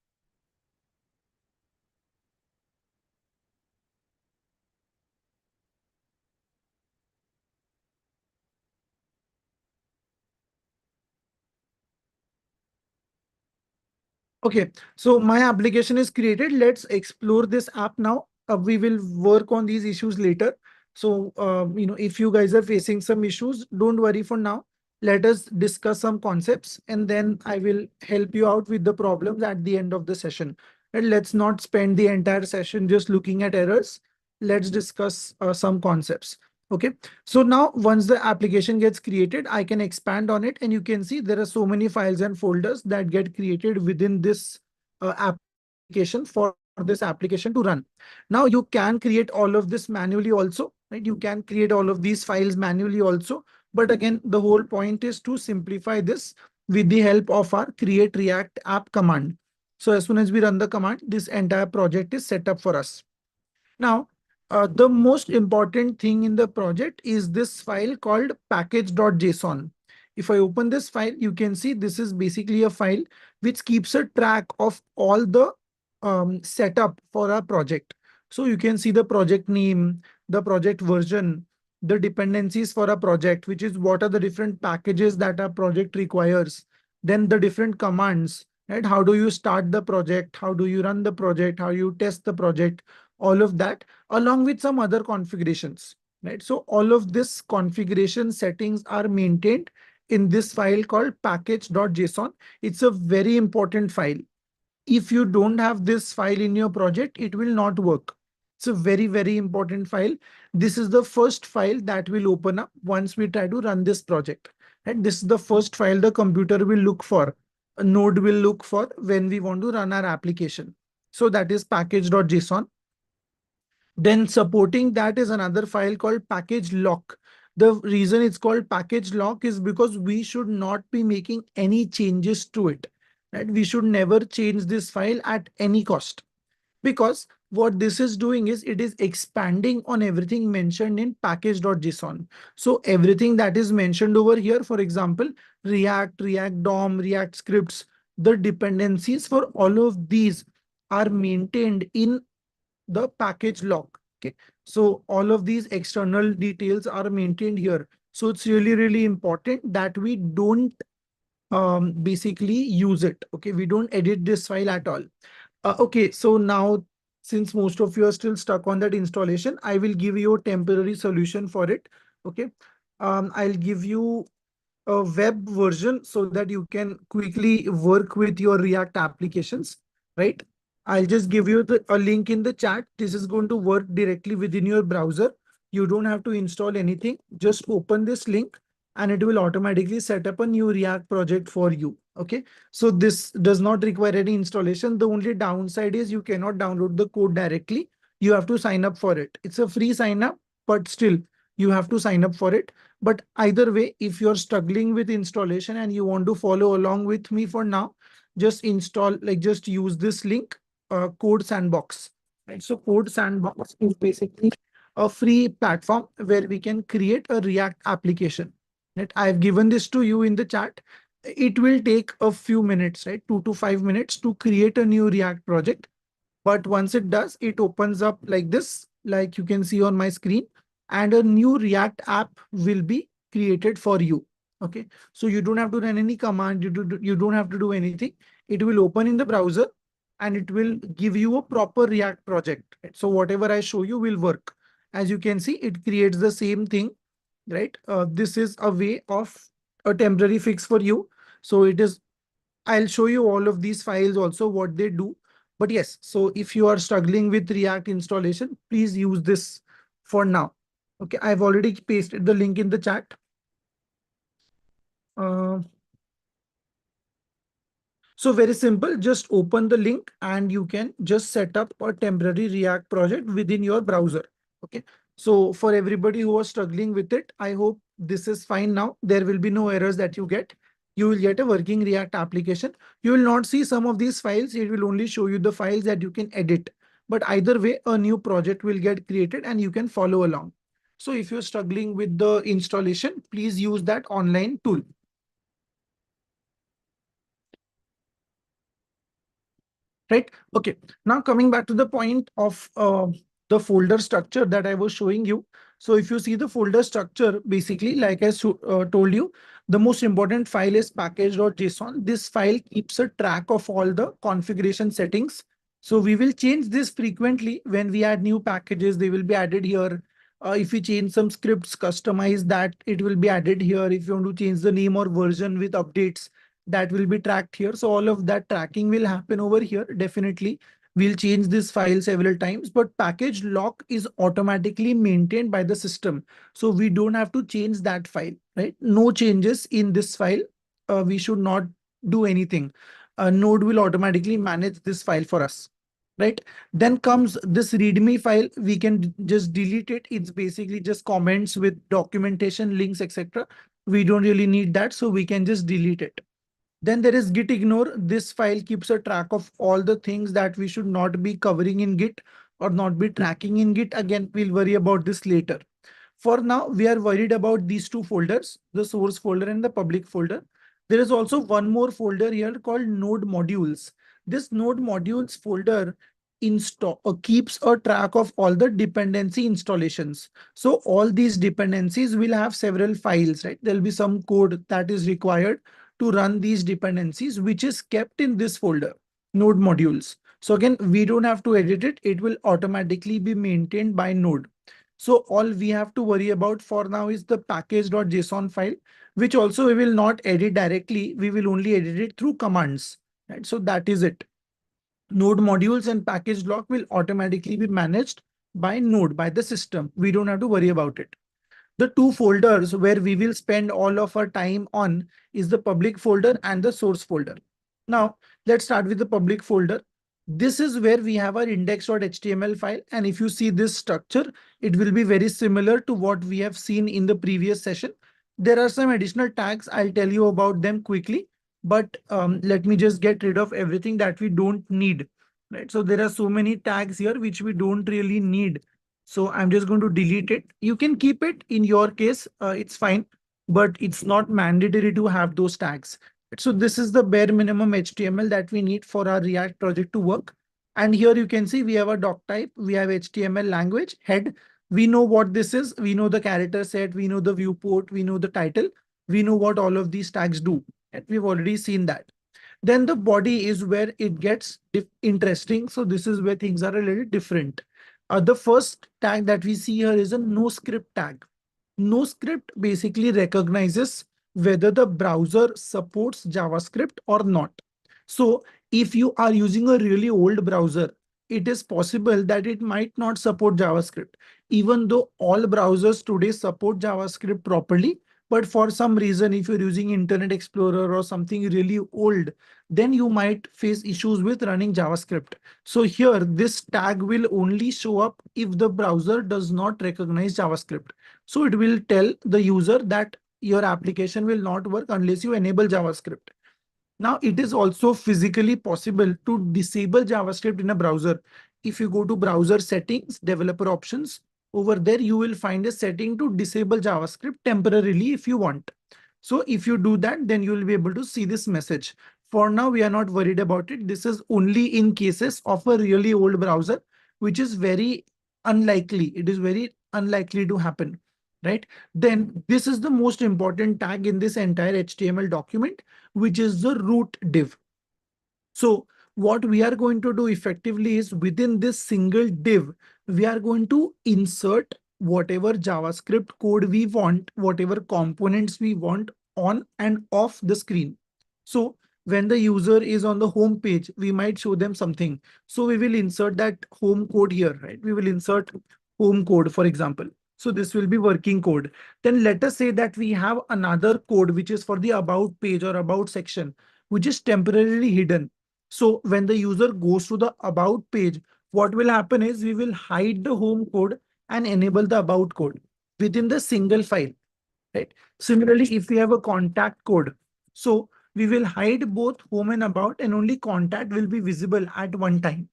[SPEAKER 1] Okay, so my application is created. Let's explore this app now. We will work on these issues later. So, if you guys are facing some issues, don't worry for now. Let us discuss some concepts and then I will help you out with the problems at the end of the session. And let's not spend the entire session just looking at errors. Let's discuss some concepts. Okay. So now once the application gets created, I can expand on it and you can see there are so many files and folders that get created within this application for this application to run. Now you can create all of this manually also, right? You can create all of these files manually also. But again, the whole point is to simplify this with the help of our create react app command. So as soon as we run the command, this entire project is set up for us. Now, the most important thing in the project is this file called package.json. If I open this file, you can see this is basically a file which keeps a track of all the setup for our project. So you can see the project name, the project version, the dependencies for a project, which is what are the different packages that our project requires, then the different commands, right? How do you start the project? How do you run the project? How you test the project? All of that along with some other configurations, right? So all of this configuration settings are maintained in this file called package.json. It's a very important file. If you don't have this file in your project, it will not work. It's a very, very important file. This is the first file that will open up once we try to run this project. And this is the first file the computer will look for, a node will look for when we want to run our application. So that is package.json. Then supporting that is another file called package lock. The reason it's called package lock is because we should not be making any changes to it. Right? We should never change this file at any cost. Because what this is doing is it is expanding on everything mentioned in package.json. So everything that is mentioned over here, for example, React, React DOM, React scripts, the dependencies for all of these are maintained in the package lock. Okay, so all of these external details are maintained here. So it's really, really important that we don't basically use it. Okay, we don't edit this file at all. Okay, so now since most of you are still stuck on that installation, I will give you a temporary solution for it. Okay, I'll give you a web version so that you can quickly work with your React applications, right? I'll just give you a link in the chat. This is going to work directly within your browser. You don't have to install anything. Just open this link and it will automatically set up a new React project for you. Okay. So this does not require any installation. The only downside is you cannot download the code directly. You have to sign up for it. It's a free sign up, but still you have to sign up for it. But either way, if you're struggling with installation and you want to follow along with me for now, just install, like just use this link, Code Sandbox. Right. So Code Sandbox is basically a free platform where we can create a React application. Right. I've given this to you in the chat. It will take a few minutes, right? 2 to 5 minutes to create a new React project. But once it does, it opens up like this, like you can see on my screen, and a new React app will be created for you. Okay, so you don't have to run any command, you don't have to do anything. It will open in the browser and it will give you a proper React project. Right? So whatever I show you will work. As you can see, it creates the same thing, right? This is a way of a temporary fix for you. So it is, I'll show you all of these files also, what they do. But yes, so if you are struggling with React installation, please use this for now. Okay, I've already pasted the link in the chat. Uh, so very simple, just open the link and you can just set up a temporary React project within your browser. Okay, so for everybody who was struggling with it, I hope this is fine now. There will be no errors that you get. You will get a working React application. You will not see some of these files. It will only show you the files that you can edit. But either way, a new project will get created and you can follow along. So if you're struggling with the installation, please use that online tool. right? Okay, now coming back to the point of the folder structure that I was showing you. So if you see the folder structure, basically, like I told you, the most important file is package.json. This file keeps a track of all the configuration settings. So we will change this frequently when we add new packages. They will be added here. If we change some scripts, customize that, it will be added here. If you want to change the name or version with updates, that will be tracked here. So all of that tracking will happen over here. Definitely, we'll change this file several times, but package lock is automatically maintained by the system. So we don't have to change that file, right? No changes in this file. We should not do anything. A node will automatically manage this file for us, right? Then comes this readme file. We can just delete it. It's basically just comments with documentation, links, etc. We don't really need that, so we can just delete it. Then there is git ignore. This file keeps a track of all the things that we should not be covering in git or not be tracking in git. Again, we'll worry about this later. For now, we are worried about these two folders, the source folder and the public folder. There is also one more folder here called node modules. This node modules folder keeps a track of all the dependency installations. So all these dependencies will have several files, right? There'll be some code that is required to run these dependencies, which is kept in this folder, node modules. So again, we don't have to edit it. It will automatically be maintained by node. So all we have to worry about for now is the package.json file, which also we will not edit directly. We will only edit it through commands, right? So that is it. Node modules and package lock will automatically be managed by node, by the system. We don't have to worry about it. The two folders where we will spend all of our time on is the public folder and the source folder. Now, let's start with the public folder. This is where we have our index.html file. And if you see this structure, it will be very similar to what we have seen in the previous session. There are some additional tags. I'll tell you about them quickly, but let me just get rid of everything that we don't need, right? So there are so many tags here which we don't really need. So I'm just going to delete it. You can keep it in your case. It's fine, but it's not mandatory to have those tags. So this is the bare minimum HTML that we need for our React project to work. And here you can see we have a doc type, we have HTML language, head. We know what this is. We know the character set, we know the viewport, we know the title. We know what all of these tags do. And we've already seen that. Then the body is where it gets interesting. So this is where things are a little different. The first tag that we see here is a no script tag. No script basically recognizes whether the browser supports JavaScript or not. So if you are using a really old browser, it is possible that it might not support JavaScript, even though all browsers today support JavaScript properly. But for some reason, if you're using Internet Explorer or something really old, then you might face issues with running JavaScript. So here, this tag will only show up if the browser does not recognize JavaScript. So it will tell the user that your application will not work unless you enable JavaScript. Now, it is also physically possible to disable JavaScript in a browser. If you go to browser settings, developer options, over there, you will find a setting to disable JavaScript temporarily if you want. So if you do that, then you will be able to see this message. For now, we are not worried about it. This is only in cases of a really old browser, which is very unlikely. It is very unlikely to happen, right? Then this is the most important tag in this entire HTML document, which is the root div. So what we are going to do effectively is within this single div, we are going to insert whatever JavaScript code we want, whatever components we want on and off the screen. So when the user is on the home page, we might show them something. So we will insert that home code here, right? We will insert home code, for example. So this will be working code. Then let us say that we have another code, which is for the about page or about section, which is temporarily hidden. So when the user goes to the about page, what will happen is we will hide the home code and enable the about code within the single file, right? Similarly, if we have a contact code, so we will hide both home and about, and only contact will be visible at one time.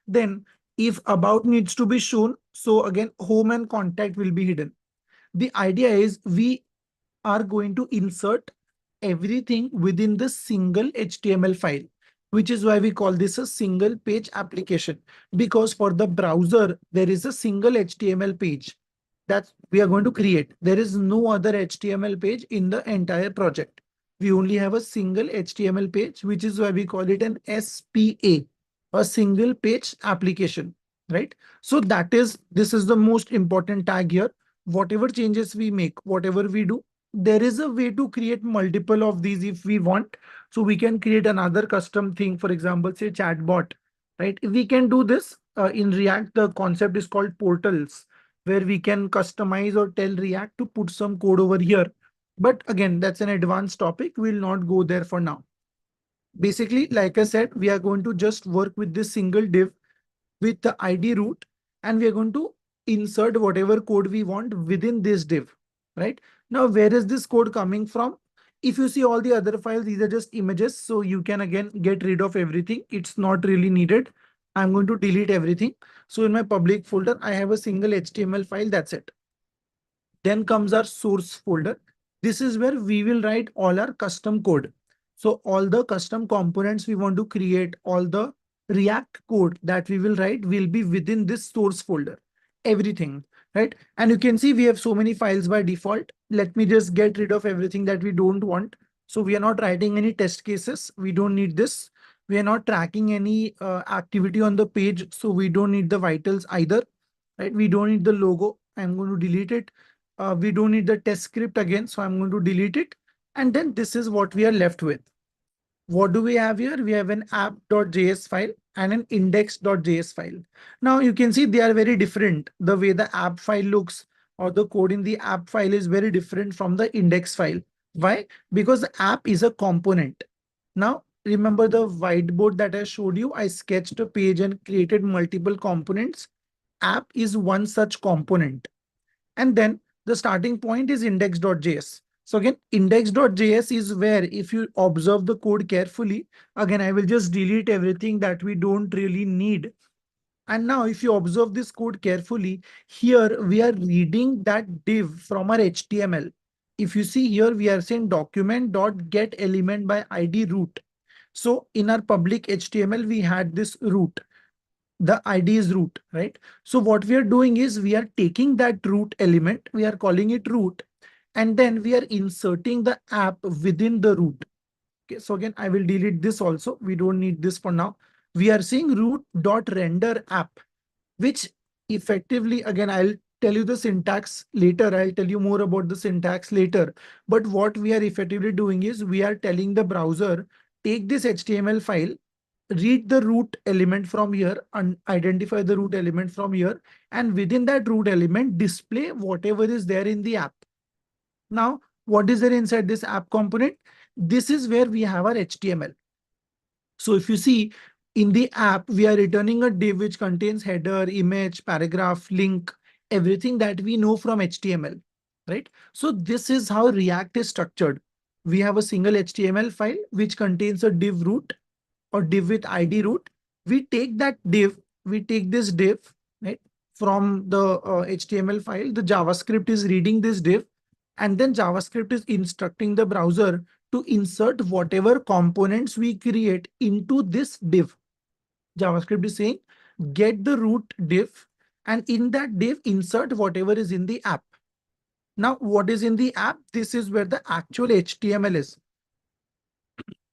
[SPEAKER 1] Then if about needs to be shown, so again, home and contact will be hidden. The idea is we are going to insert everything within the single HTML file. which is why we call this a single page application. Because for the browser, there is a single HTML page that we are going to create. There is no other HTML page in the entire project. We only have a single HTML page, which is why we call it an SPA, a single page application, right? So this is the most important tag here. Whatever changes we make, whatever we do, there is a way to create multiple of these if we want. So we can create another custom thing, for example, say chatbot, right? We can do this in React. The concept is called portals, where we can customize or tell React to put some code over here. But again, that's an advanced topic. We'll not go there for now. Basically, like I said, we are going to just work with this single div with the ID root, and we are going to insert whatever code we want within this div, right? Now, where is this code coming from? If you see all the other files, these are just images. So you can again get rid of everything. It's not really needed. I'm going to delete everything. So in my public folder, I have a single HTML file. That's it. Then comes our source folder. This is where we will write all our custom code. So all the custom components we want to create, all the React code that we will write will be within this source folder. Everything, right? And you can see we have so many files by default. Let me just get rid of everything that we don't want. So we are not writing any test cases. We don't need this. We are not tracking any activity on the page. So we don't need the vitals either, right? We don't need the logo. I'm going to delete it. We don't need the test script again. So I'm going to delete it. And then this is what we are left with. What do we have here? We have an app.js file and an index.js file. Now you can see they are very different. The way the app file looks or the code in the app file is very different from the index file. Why? Because the app is a component. Now, remember the whiteboard that I showed you? I sketched a page and created multiple components. App is one such component. And then the starting point is index.js. So again, index.js is where if you observe the code carefully, again, I will just delete everything that we don't really need. And now if you observe this code carefully, here we are reading that div from our HTML. If you see here, we are saying document.getElement by ID root. So in our public HTML, we had this root. The ID is root, right? So what we are doing is we are taking that root element, we are calling it root, and then we are inserting the app within the root. Okay, so again, I will delete this also. We don't need this for now. We are saying root.render app, which effectively, again, I'll tell you the syntax later. I'll tell you more about the syntax later. But what we are effectively doing is we are telling the browser, take this HTML file, read the root element from here and identify the root element from here. And within that root element, display whatever is there in the app. Now, what is there inside this app component? This is where we have our HTML. So if you see in the app, we are returning a div which contains header, image, paragraph, link, everything that we know from HTML, right? So this is how React is structured. We have a single HTML file which contains a div root or div with ID root. We take that div, we take this div, right, from the HTML file. The JavaScript is reading this div, and then JavaScript is instructing the browser to insert whatever components we create into this div. JavaScript is saying, get the root div, and in that div, insert whatever is in the app. Now, what is in the app? This is where the actual HTML is.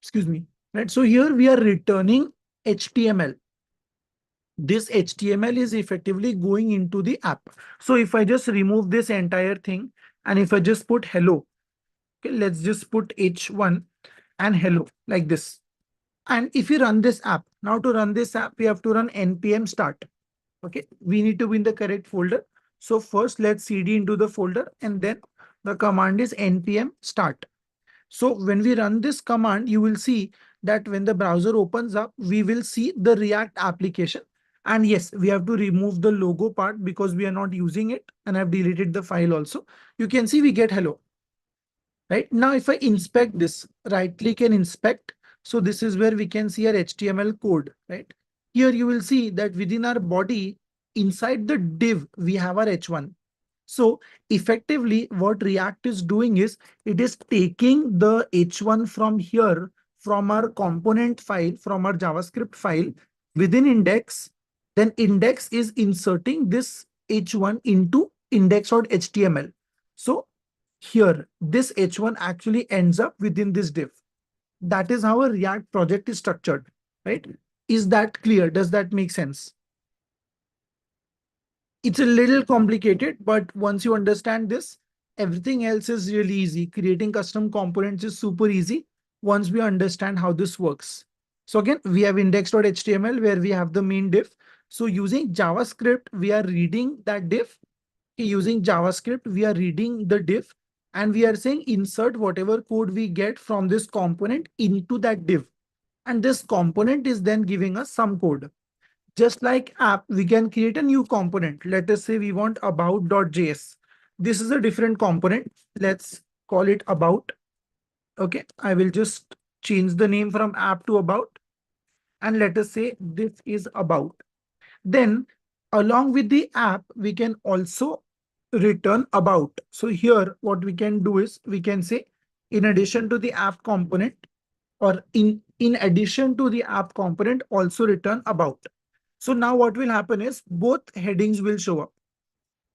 [SPEAKER 1] Excuse me. Right. So here we are returning HTML. This HTML is effectively going into the app. So if I just remove this entire thing and if I just put hello, okay, let's just put h1 and hello like this. And if you run this app, now to run this app, we have to run npm start. Okay, we need to be in the correct folder. So first let's cd into the folder and then the command is npm start. So when we run this command, you will see that when the browser opens up, we will see the React application. And yes, we have to remove the logo part because we are not using it. And I've deleted the file also. You can see we get hello. Right now, if I inspect this, right click and inspect. So this is where we can see our HTML code, right? Here you will see that within our body, inside the div, we have our h1. So effectively, what React is doing is it is taking the h1 from here from our component file, from our JavaScript file within index, then index is inserting this h1 into index.html. So here, this h1 actually ends up within this div. That is how a React project is structured, right? Is that clear? Does that make sense? It's a little complicated, but once you understand this, everything else is really easy. Creating custom components is super easy once we understand how this works. So again, we have index.html where we have the main div. So using JavaScript, we are reading that div. Using JavaScript, we are reading the div and we are saying insert whatever code we get from this component into that div. And this component is then giving us some code. Just like app, we can create a new component. Let us say we want about.js. This is a different component. Let's call it about. Okay, I will just change the name from app to about. And let us say this is about. Then along with the app, we can also return about. So here, what we can do is we can say, in addition to the app component, or in addition to the app component, also return about. So now what will happen is both headings will show up.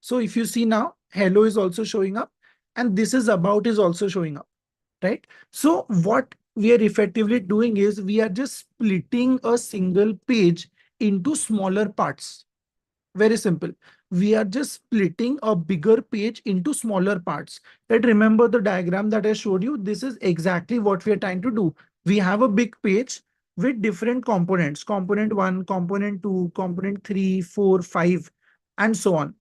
[SPEAKER 1] So if you see now, hello is also showing up and this is about is also showing up, right? So what we are effectively doing is we are just splitting a single page into smaller parts. Very simple. We are just splitting a bigger page into smaller parts. Right? Remember the diagram that I showed you? This is exactly what we are trying to do. We have a big page with different components, component 1, component 2, component 3, 4, 5, and so on.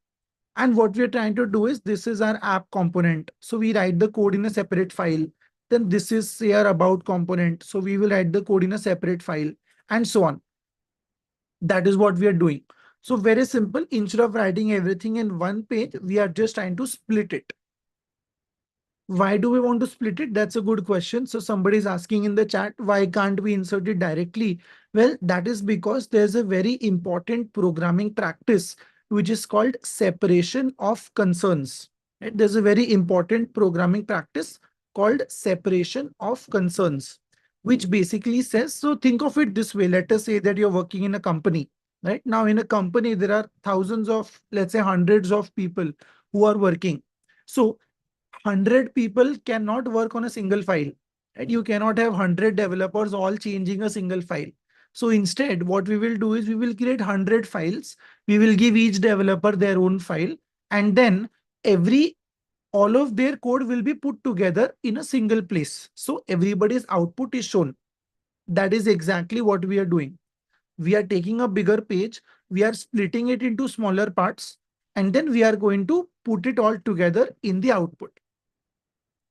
[SPEAKER 1] And what we're trying to do is this is our app component. So we write the code in a separate file. Then this is say our about component. So we will write the code in a separate file and so on. That is what we are doing. So very simple. Instead of writing everything in one page, we are just trying to split it. Why do we want to split it? That's a good question. So somebody is asking in the chat, why can't we insert it directly? Well, that is because there's a very important programming practice, which is called separation of concerns. Right? There's a very important programming practice called separation of concerns, which basically says, so think of it this way. Let us say that you're working in a company, right? Now in a company, there are thousands of, let's say hundreds of people who are working. So 100 people cannot work on a single file. Right? You cannot have 100 developers all changing a single file. So instead, what we will do is we will create 100 files. We will give each developer their own file. And then all of their code will be put together in a single place. So everybody's output is shown. That is exactly what we are doing. We are taking a bigger page. We are splitting it into smaller parts. And then we are going to put it all together in the output.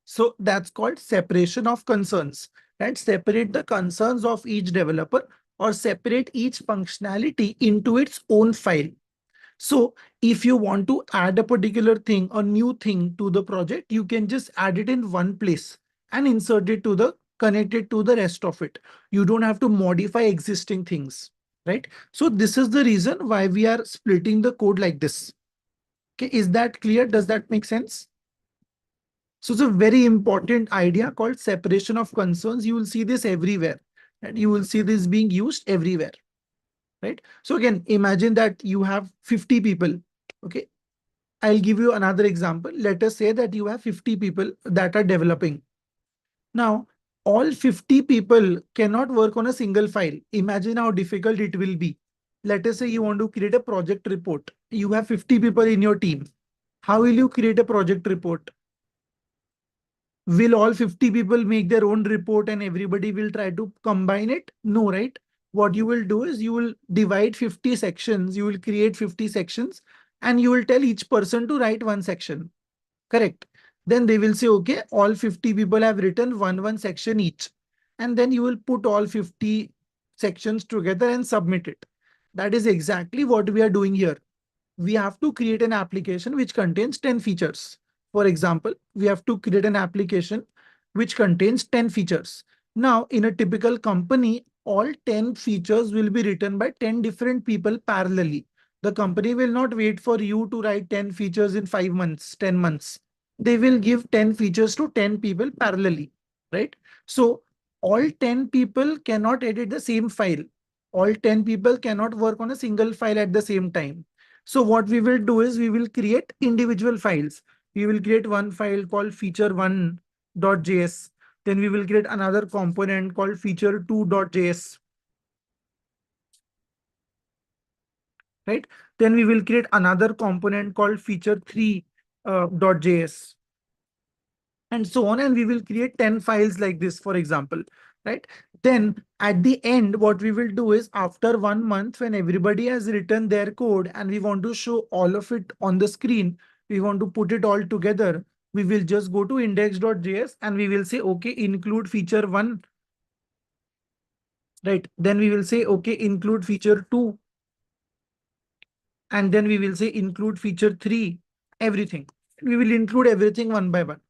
[SPEAKER 1] So that's called separation of concerns, right? Separate the concerns of each developer or separate each functionality into its own file. So if you want to add a particular thing, a new thing to the project, you can just add it in one place and insert it to connect it to the rest of it. You don't have to modify existing things, right? So this is the reason why we are splitting the code like this. Okay, is that clear? Does that make sense? So it's a very important idea called separation of concerns. You will see this everywhere, and you will see this being used everywhere, right? So again, imagine that you have 50 people. Okay, I'll give you another example. Let us say that you have 50 people that are developing. Now, all 50 people cannot work on a single file. Imagine how difficult it will be. Let us say you want to create a project report. You have 50 people in your team. How will you create a project report? Will all 50 people make their own report and everybody will try to combine it? No, right? What you will do is you will divide 50 sections. You will create 50 sections and you will tell each person to write one section. Correct. Then they will say, okay, all 50 people have written one section each. And then you will put all 50 sections together and submit it. That is exactly what we are doing here. We have to create an application which contains 10 features. For example, we have to create an application which contains 10 features. Now, in a typical company, all 10 features will be written by 10 different people parallelly. The company will not wait for you to write 10 features in 5 months, 10 months. They will give 10 features to 10 people parallelly, right? So all 10 people cannot edit the same file. All 10 people cannot work on a single file at the same time. So what we will do is we will create individual files. We will create one file called feature1.js. Then we will create another component called feature2.js, right? Then we will create another component called feature3.js, and so on. And we will create 10 files like this, for example, right? Then at the end, what we will do is after 1 month, when everybody has written their code and we want to show all of it on the screen, we want to put it all together, we will just go to index.js and we will say, okay, include feature one, right? Then we will say, okay, include feature two. And then we will say include feature three, everything. We will include everything one by one.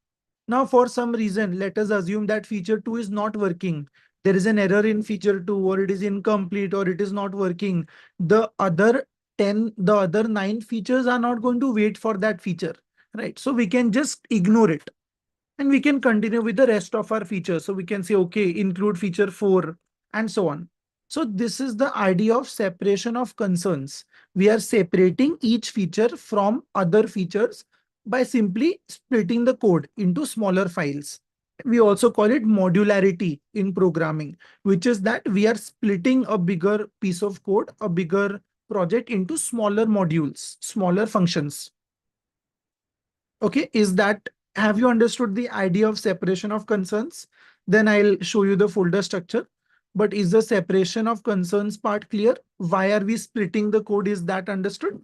[SPEAKER 1] Now, for some reason, let us assume that feature 2 is not working. There is an error in feature 2, or it is incomplete, or it is not working. The other 10, the other 9 features are not going to wait for that feature, right? So we can just ignore it and we can continue with the rest of our features. So we can say, okay, include feature 4 and so on. So this is the idea of separation of concerns. We are separating each feature from other features by simply splitting the code into smaller files. We also call it modularity in programming, which is that we are splitting a bigger piece of code, a bigger project into smaller modules, smaller functions. Okay, have you understood the idea of separation of concerns? Then I'll show you the folder structure. But is the separation of concerns part clear? Why are we splitting the code? Is that understood?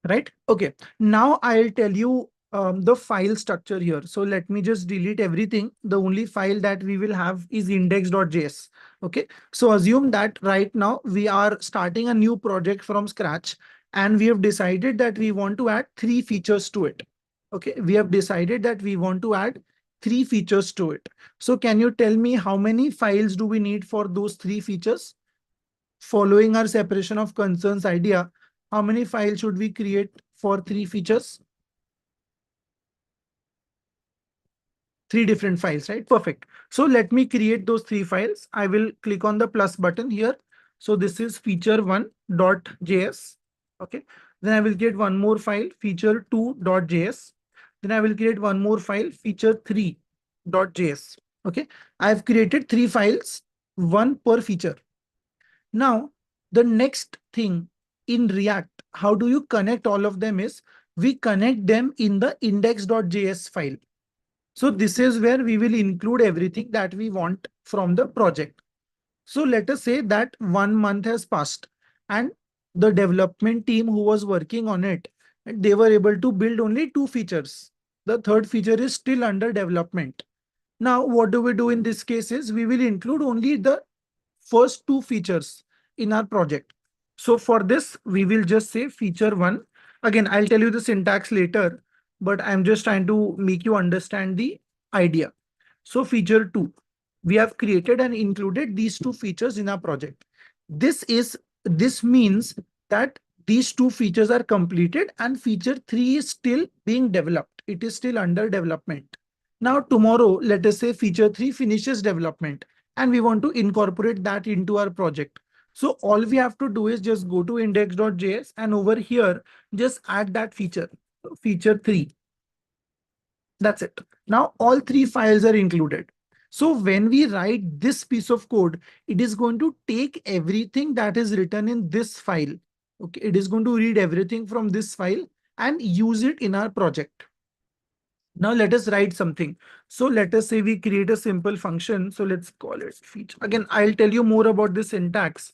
[SPEAKER 1] Right? Okay. Now I'll tell you the file structure here. So let me just delete everything. The only file that we will have is index.js. Okay. So assume that right now we are starting a new project from scratch and we have decided that we want to add 3 features to it. Okay. We have decided that we want to add 3 features to it. So can you tell me how many files do we need for those 3 features? Following our separation of concerns idea, how many files should we create for 3 features? 3 different files, right? Perfect. So let me create those 3 files. I will click on the plus button here. So this is feature1.js. Okay. Then I will create one more file, feature2.js. Then I will create one more file, feature3.js. Okay. I've created 3 files, one per feature. Now, the next thing in React, how do you connect all of them is we connect them in the index.js file. So this is where we will include everything that we want from the project. So let us say that 1 month has passed and the development team who was working on it, they were able to build only 2 features. The third feature is still under development. Now, what do we do in this case is we will include only the first 2 features in our project. So for this, we will just say feature one. Again, I'll tell you the syntax later, but I'm just trying to make you understand the idea. So feature two, we have created and included these 2 features in our project. This means that these 2 features are completed and feature three is still being developed. It is still under development. Now tomorrow, let us say feature three finishes development and we want to incorporate that into our project. So all we have to do is just go to index.js and over here, just add that feature, feature three. That's it. Now all 3 files are included. So when we write this piece of code, it is going to take everything that is written in this file. Okay, it is going to read everything from this file and use it in our project. Now let us write something. So let us say we create a simple function. So let's call it feature. Again, I'll tell you more about the syntax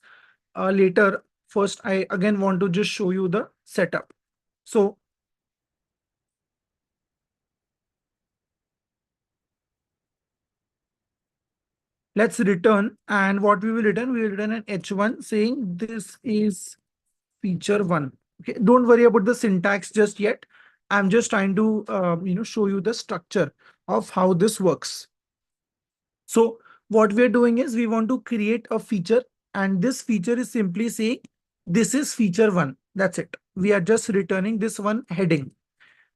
[SPEAKER 1] later. First, I again want to just show you the setup. So let's return, and what we will return an h1 saying this is feature one. Okay, don't worry about the syntax just yet. I'm just trying to show you the structure of how this works. So what we're doing is we want to create a feature, and this feature is simply saying this is feature one. That's it. we are just returning this one heading.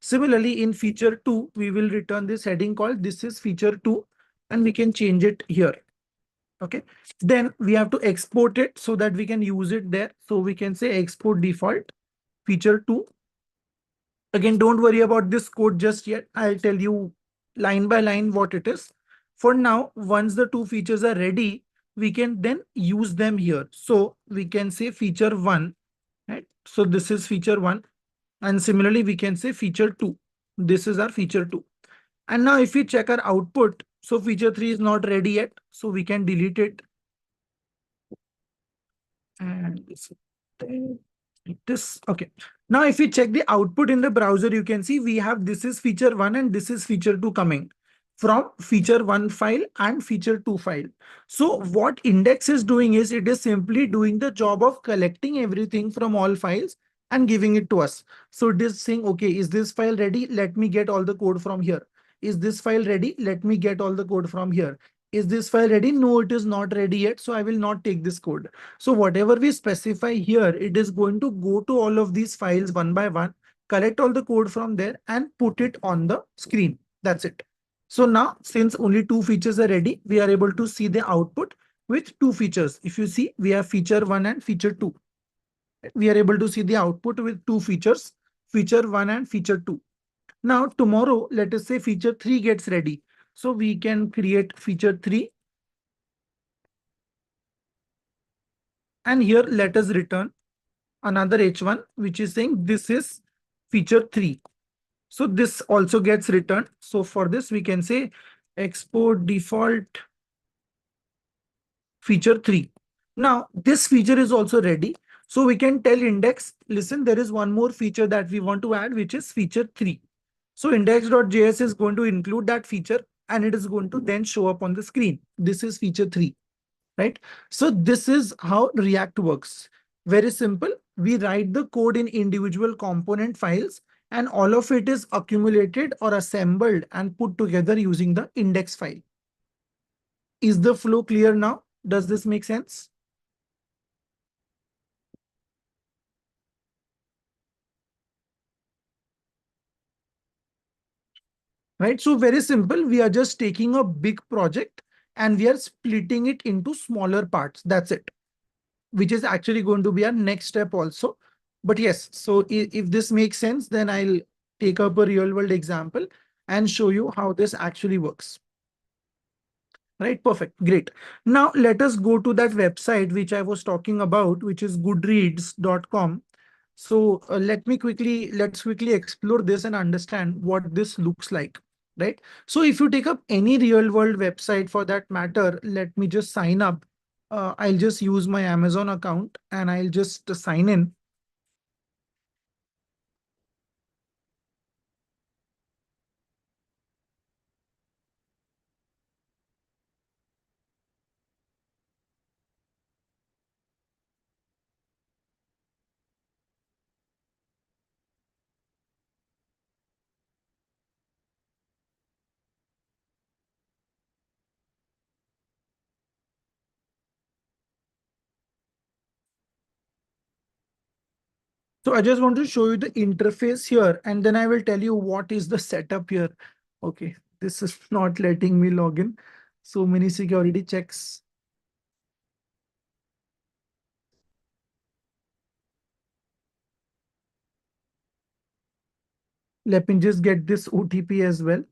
[SPEAKER 1] Similarly, in feature 2, we will return this heading called this is feature 2, and we can change it here. Okay. Then we have to export it so that we can use it there. So we can say export default feature 2. Again, don't worry about this code just yet. I'll tell you line by line what it is. For now, once the two features are ready, we can then use them here. So we can say feature 1, right? So this is feature 1. And similarly, we can say feature 2. This is our feature 2. And now if we check our output, so feature 3 is not ready yet. So we can delete it. And this, okay. Now, if we check the output in the browser, you can see we have this is feature 1 and this is feature 2 coming from feature 1 file and feature 2 file. So what index is doing is it is simply doing the job of collecting everything from all files and giving it to us. So it is saying, okay, is this file ready? Let me get all the code from here. Is this file ready? Let me get all the code from here. Is this file ready? No, it is not ready yet. So I will not take this code. So whatever we specify here, it is going to go to all of these files one by one, collect all the code from there and put it on the screen. That's it. So now, since only two features are ready, we are able to see the output with two features. If you see, we have feature 1 and feature 2. We are able to see the output with two features, feature 1 and feature 2. Now, tomorrow, let us say feature 3 gets ready. So we can create feature 3. And here, let us return another H1, which is saying this is feature 3. So this also gets returned. So for this, we can say export default feature 3. Now, this feature is also ready. So we can tell index, listen, there is one more feature that we want to add, which is feature 3. So index.js is going to include that feature and it is going to then show up on the screen. This is feature 3. Right? So this is how React works. Very simple. We write the code in individual component files and all of it is accumulated or assembled and put together using the index file. Is the flow clear now? Does this make sense? Right? So very simple. We are just taking a big project and we are splitting it into smaller parts. That's it. Which is actually going to be our next step also. But yes, so if this makes sense, then I'll take up a real world example and show you how this actually works. Right, perfect, great. Now let us go to that website which I was talking about, which is goodreads.com. So let's quickly explore this and understand what this looks like, right? So if you take up any real world website for that matter, let me just sign up. I'll just use my Amazon account and I'll just sign in. So I just want to show you the interface here and then I will tell you what is the setup here. Okay, this is not letting me log in. So many security checks. Let me just get this OTP as well.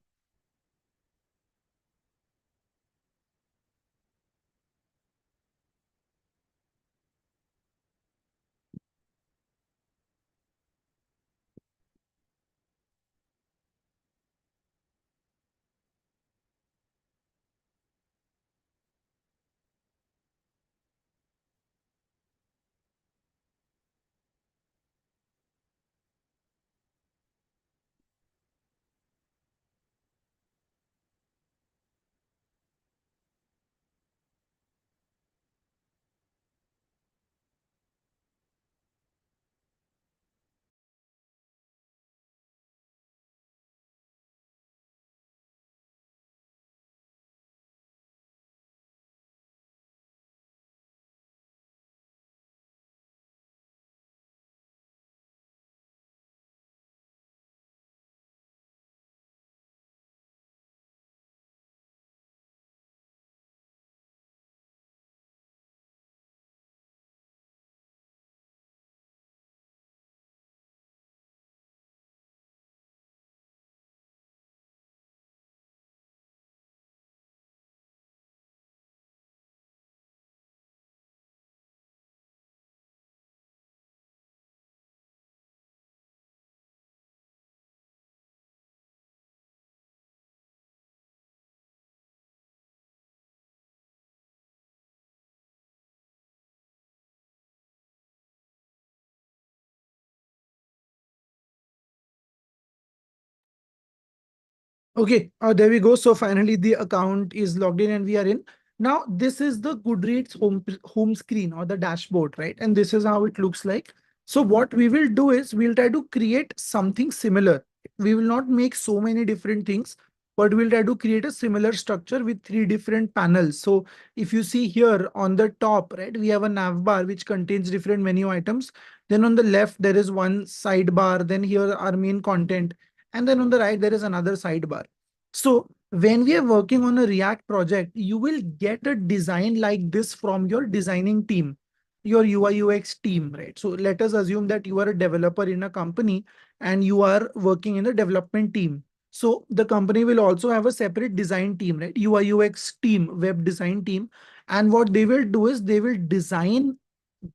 [SPEAKER 1] Okay, there we go. So finally the account is logged in and we are in. Now this is the Goodreads home screen or the dashboard, right? And this is how it looks like. So what we will do is we'll try to create something similar. We will not make so many different things, but we'll try to create a similar structure with three different panels. So if you see here on the top, right, we have a nav bar which contains different menu items. Then on the left, there is one sidebar. Then here our main content. And then on the right, there is another sidebar. So when we are working on a React project, you will get a design like this from your designing team, your UI UX team, right? So let us assume that you are a developer in a company and you are working in the development team. So the company will also have a separate design team, right? UI UX team, web design team. And what they will do is they will design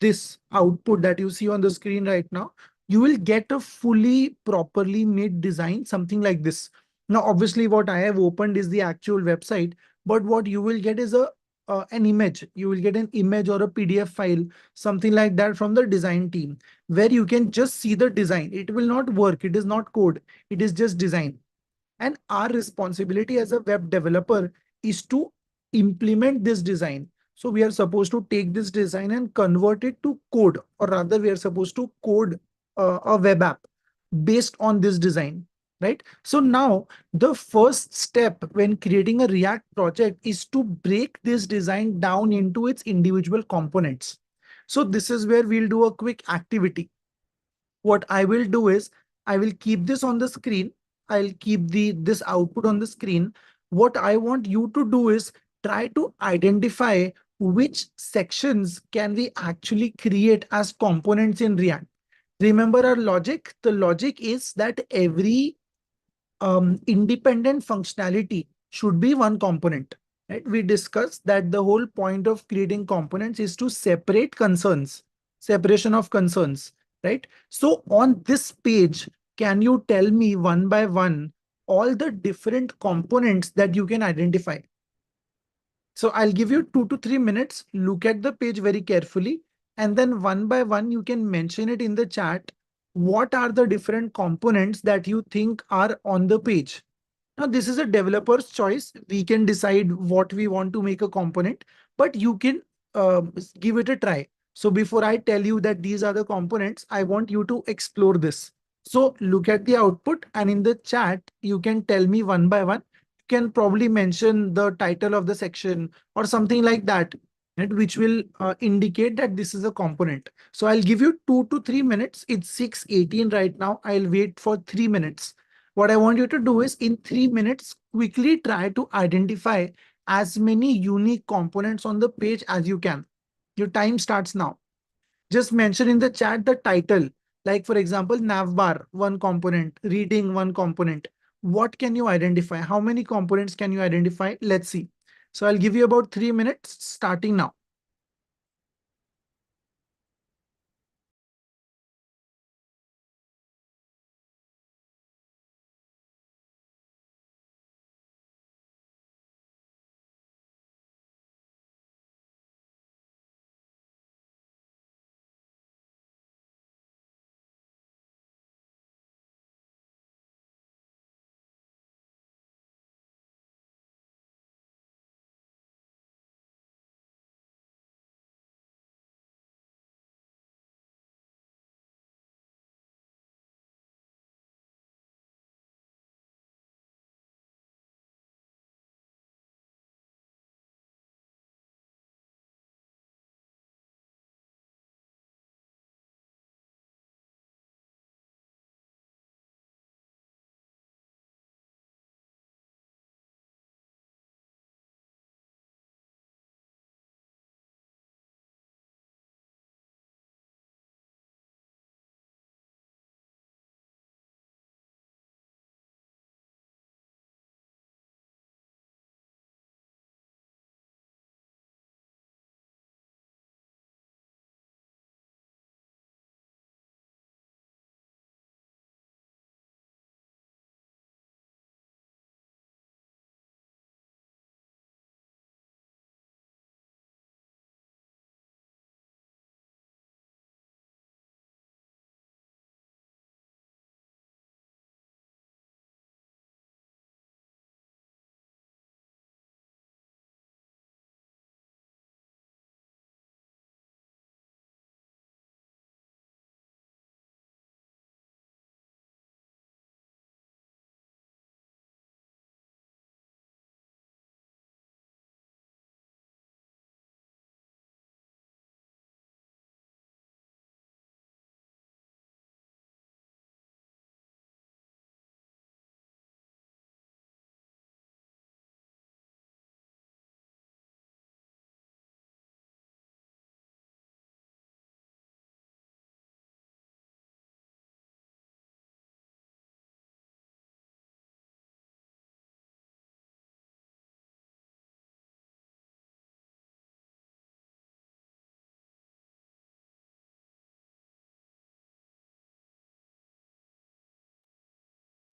[SPEAKER 1] this output that you see on the screen right now. You will get a fully properly made design, something like this. Now, obviously, what I have opened is the actual website, but what you will get is a an image. You will get an image or a PDF file, something like that from the design team, where you can just see the design. It will not work. It is not code. It is just design. And our responsibility as a web developer is to implement this design. So we are supposed to take this design and convert it to code, or rather, we are supposed to code a web app based on this design, right? So now the first step when creating a React project is to break this design down into its individual components. So this is where we'll do a quick activity. What I will do is I will keep this on the screen. I'll keep this output on the screen. What I want you to do is try to identify which sections can we actually create as components in React. Remember our logic? The logic is that every independent functionality should be one component. Right? We discussed that the whole point of creating components is to separate concerns, separation of concerns, right? So on this page, can you tell me one by one all the different components that you can identify? So I'll give you 2 to 3 minutes. Look at the page very carefully. And then one by one, you can mention it in the chat. What are the different components that you think are on the page? Now, this is a developer's choice. We can decide what we want to make a component, but you can give it a try. So before I tell you that these are the components, I want you to explore this. So look at the output and in the chat, you can tell me one by one. You can probably mention the title of the section or something like that, right, which will indicate that this is a component. So I'll give you 2 to 3 minutes. It's 6:18 right now. I'll wait for 3 minutes. What I want you to do is in 3 minutes, quickly try to identify as many unique components on the page as you can. Your time starts now. Just mention in the chat the title, like for example, navbar, one component, reading, one component. What can you identify? How many components can you identify? Let's see. So I'll give you about 3 minutes starting now.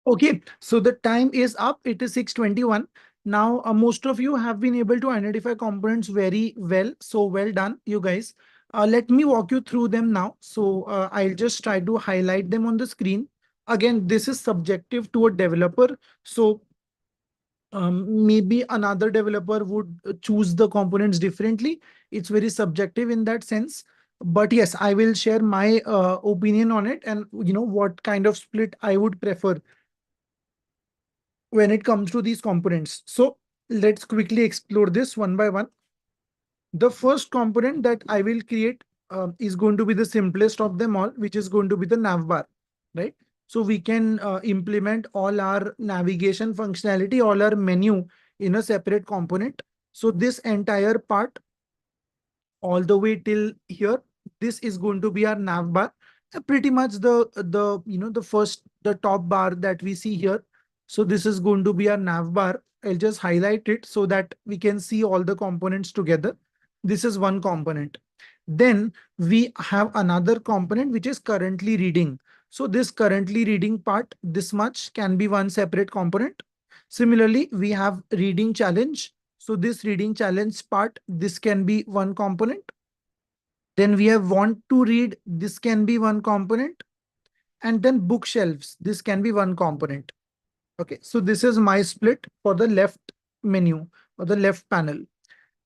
[SPEAKER 1] Okay, so the time is up. It is 6:21. Now, most of you have been able to identify components very well. So well done, you guys. Let me walk you through them now. So I'll just try to highlight them on the screen. Again, this is subjective to a developer. So maybe another developer would choose the components differently. It's very subjective in that sense. But yes, I will share my opinion on it and what kind of split I would prefer when it comes to these components. So let's quickly explore this one by one. The first component that I will create is going to be the simplest of them all, which is going to be the navbar, right? So we can implement all our navigation functionality, all our menu in a separate component. So this entire part all the way till here, this is going to be our nav bar. Pretty much the top bar that we see here. So this is going to be our nav bar. I'll just highlight it so that we can see all the components together. This is one component. Then we have another component which is currently reading. So this currently reading part, this much can be one separate component. Similarly, we have reading challenge. So this reading challenge part, this can be one component. Then we have want to read, this can be one component. And then bookshelves, this can be one component. Okay, so this is my split for the left menu or the left panel.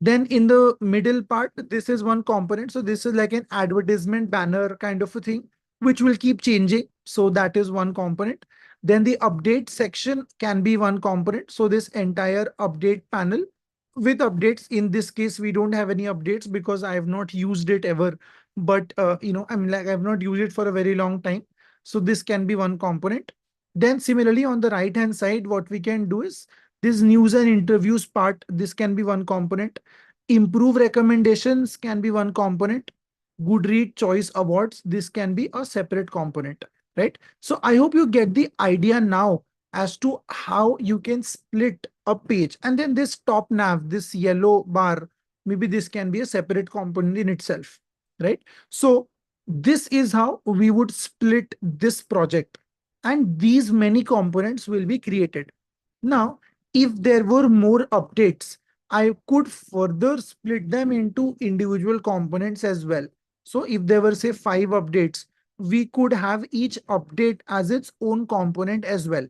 [SPEAKER 1] Then in the middle part, this is one component. So this is like an advertisement banner kind of a thing, which will keep changing. So that is one component. Then the update section can be one component. So this entire update panel with updates, in this case, we don't have any updates because I have not used it ever. But, I mean, like I've not used it for a very long time. So this can be one component. Then similarly, on the right hand side, what we can do is this news and interviews part, this can be one component. Improve recommendations can be one component. Goodread choice awards, this can be a separate component, right? So I hope you get the idea now as to how you can split a page. And then this top nav, this yellow bar, maybe this can be a separate component in itself, right? So this is how we would split this project. And these many components will be created. Now, if there were more updates, I could further split them into individual components as well. So if there were, say, 5 updates, we could have each update as its own component as well.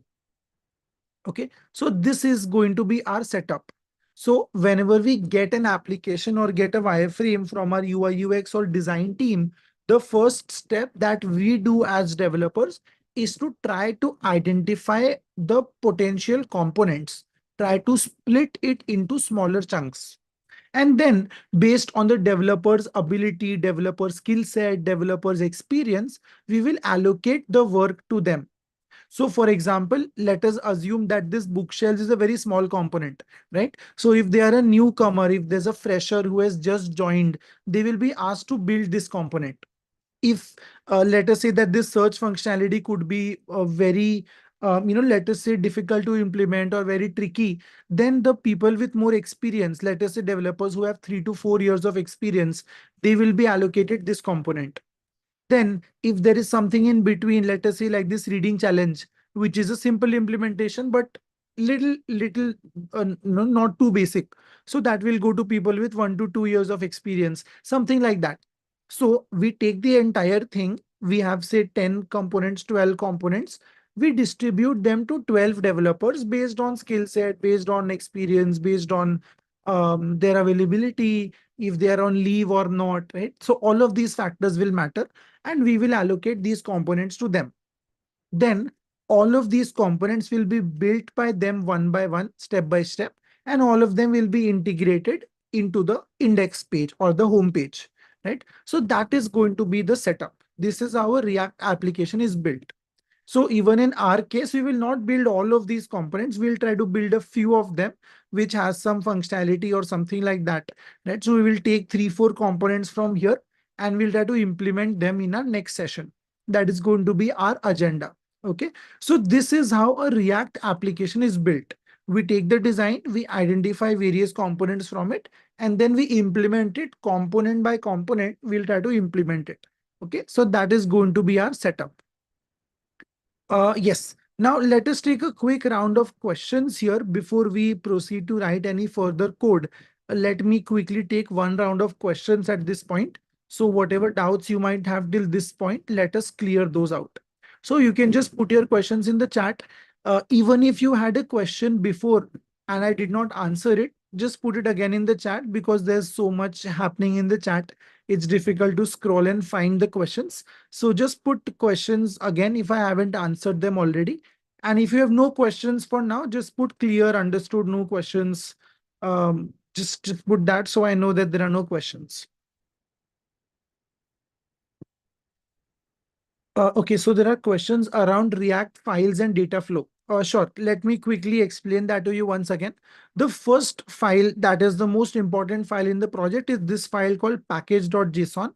[SPEAKER 1] Okay, so this is going to be our setup. So whenever we get an application or get a wireframe from our UI UX or design team, the first step that we do as developers is to try to identify the potential components, try to split it into smaller chunks. And then based on the developer's ability, developer skill set, developer's experience, we will allocate the work to them. So for example, let us assume that this bookshelves is a very small component, right? So if they are a newcomer, if there's a fresher who has just joined, they will be asked to build this component. If let us say that this search functionality could be very, let us say difficult to implement or very tricky, then the people with more experience, let us say developers who have 3 to 4 years of experience, they will be allocated this component. Then if there is something in between, let us say like this reading challenge, which is a simple implementation, but little, no, not too basic. So that will go to people with 1 to 2 years of experience, something like that. So we take the entire thing. We have say 10 components, 12 components. We distribute them to 12 developers based on skill set, based on experience, based on their availability, if they are on leave or not, right? So all of these factors will matter and we will allocate these components to them. Then all of these components will be built by them one by one, step by step, and all of them will be integrated into the index page or the home page, right? So that is going to be the setup. This is how a React application is built. So even in our case, we will not build all of these components. We'll try to build a few of them, which has some functionality or something like that, right? So we will take 3, 4 components from here and we'll try to implement them in our next session. That is going to be our agenda. Okay. So this is how a React application is built. We take the design, we identify various components from it, and then we implement it component by component. We'll try to implement it. Okay. So that is going to be our setup. Yes. Now let us take a quick round of questions here before we proceed to write any further code. Let me quickly take one round of questions at this point. So whatever doubts you might have till this point, let us clear those out. So you can just put your questions in the chat. Even if you had a question before and I did not answer it, just put it again in the chat because there's so much happening in the chat. It's difficult to scroll and find the questions. So just put questions again if I haven't answered them already. And if you have no questions for now, just put clear, understood, no questions. Just put that so I know that there are no questions. Okay, so there are questions around React files and data flow. Sure, let me quickly explain that to you once again. The first file that is the most important file in the project is this file called package.json.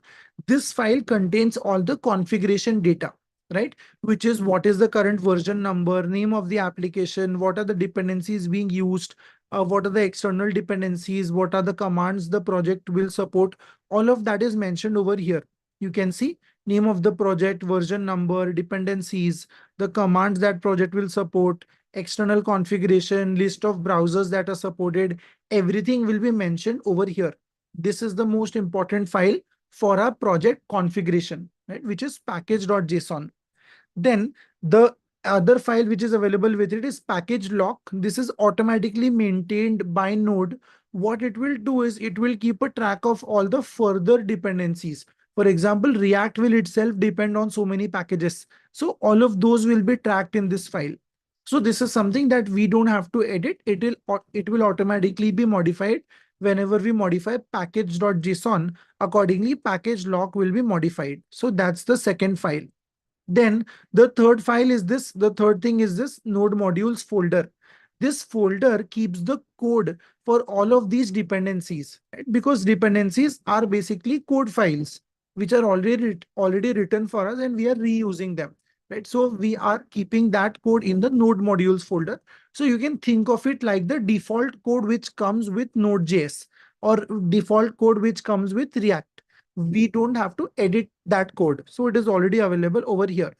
[SPEAKER 1] This file contains all the configuration data, right? Which is what is the current version number, name of the application, what are the dependencies being used, what are the external dependencies, what are the commands the project will support. All of that is mentioned over here. You can see name of the project, version number, dependencies, the commands that project will support, external configuration, list of browsers that are supported, everything will be mentioned over here. This is the most important file for our project configuration, right? Which is package.json. Then the other file which is available with it is package lock. This is automatically maintained by Node. What it will do is it will keep a track of all the further dependencies. For example, React will itself depend on so many packages. So all of those will be tracked in this file. So this is something that we don't have to edit. It will automatically be modified whenever we modify package.json. Accordingly, package lock will be modified. So that's the second file. Then the third file is this. The third thing is this node modules folder. This folder keeps the code for all of these dependencies, right? Because dependencies are basically code files which are already written for us and we are reusing them, right? So we are keeping that code in the node modules folder. So you can think of it like the default code which comes with Node.js or default code which comes with React. We don't have to edit that code. So it is already available over here,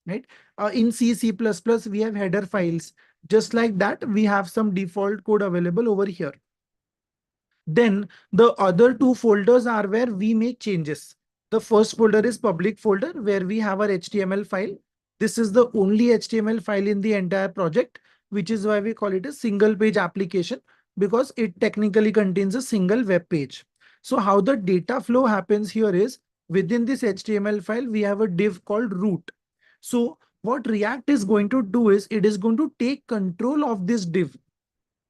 [SPEAKER 1] right? In C, C++, we have header files. Just like that, we have some default code available over here. Then the other two folders are where we make changes. The first folder is public folder where we have our HTML file. This is the only HTML file in the entire project, which is why we call it a single page application because it technically contains a single web page. So how the data flow happens here is within this HTML file, we have a div called root. So what React is going to do is it is going to take control of this div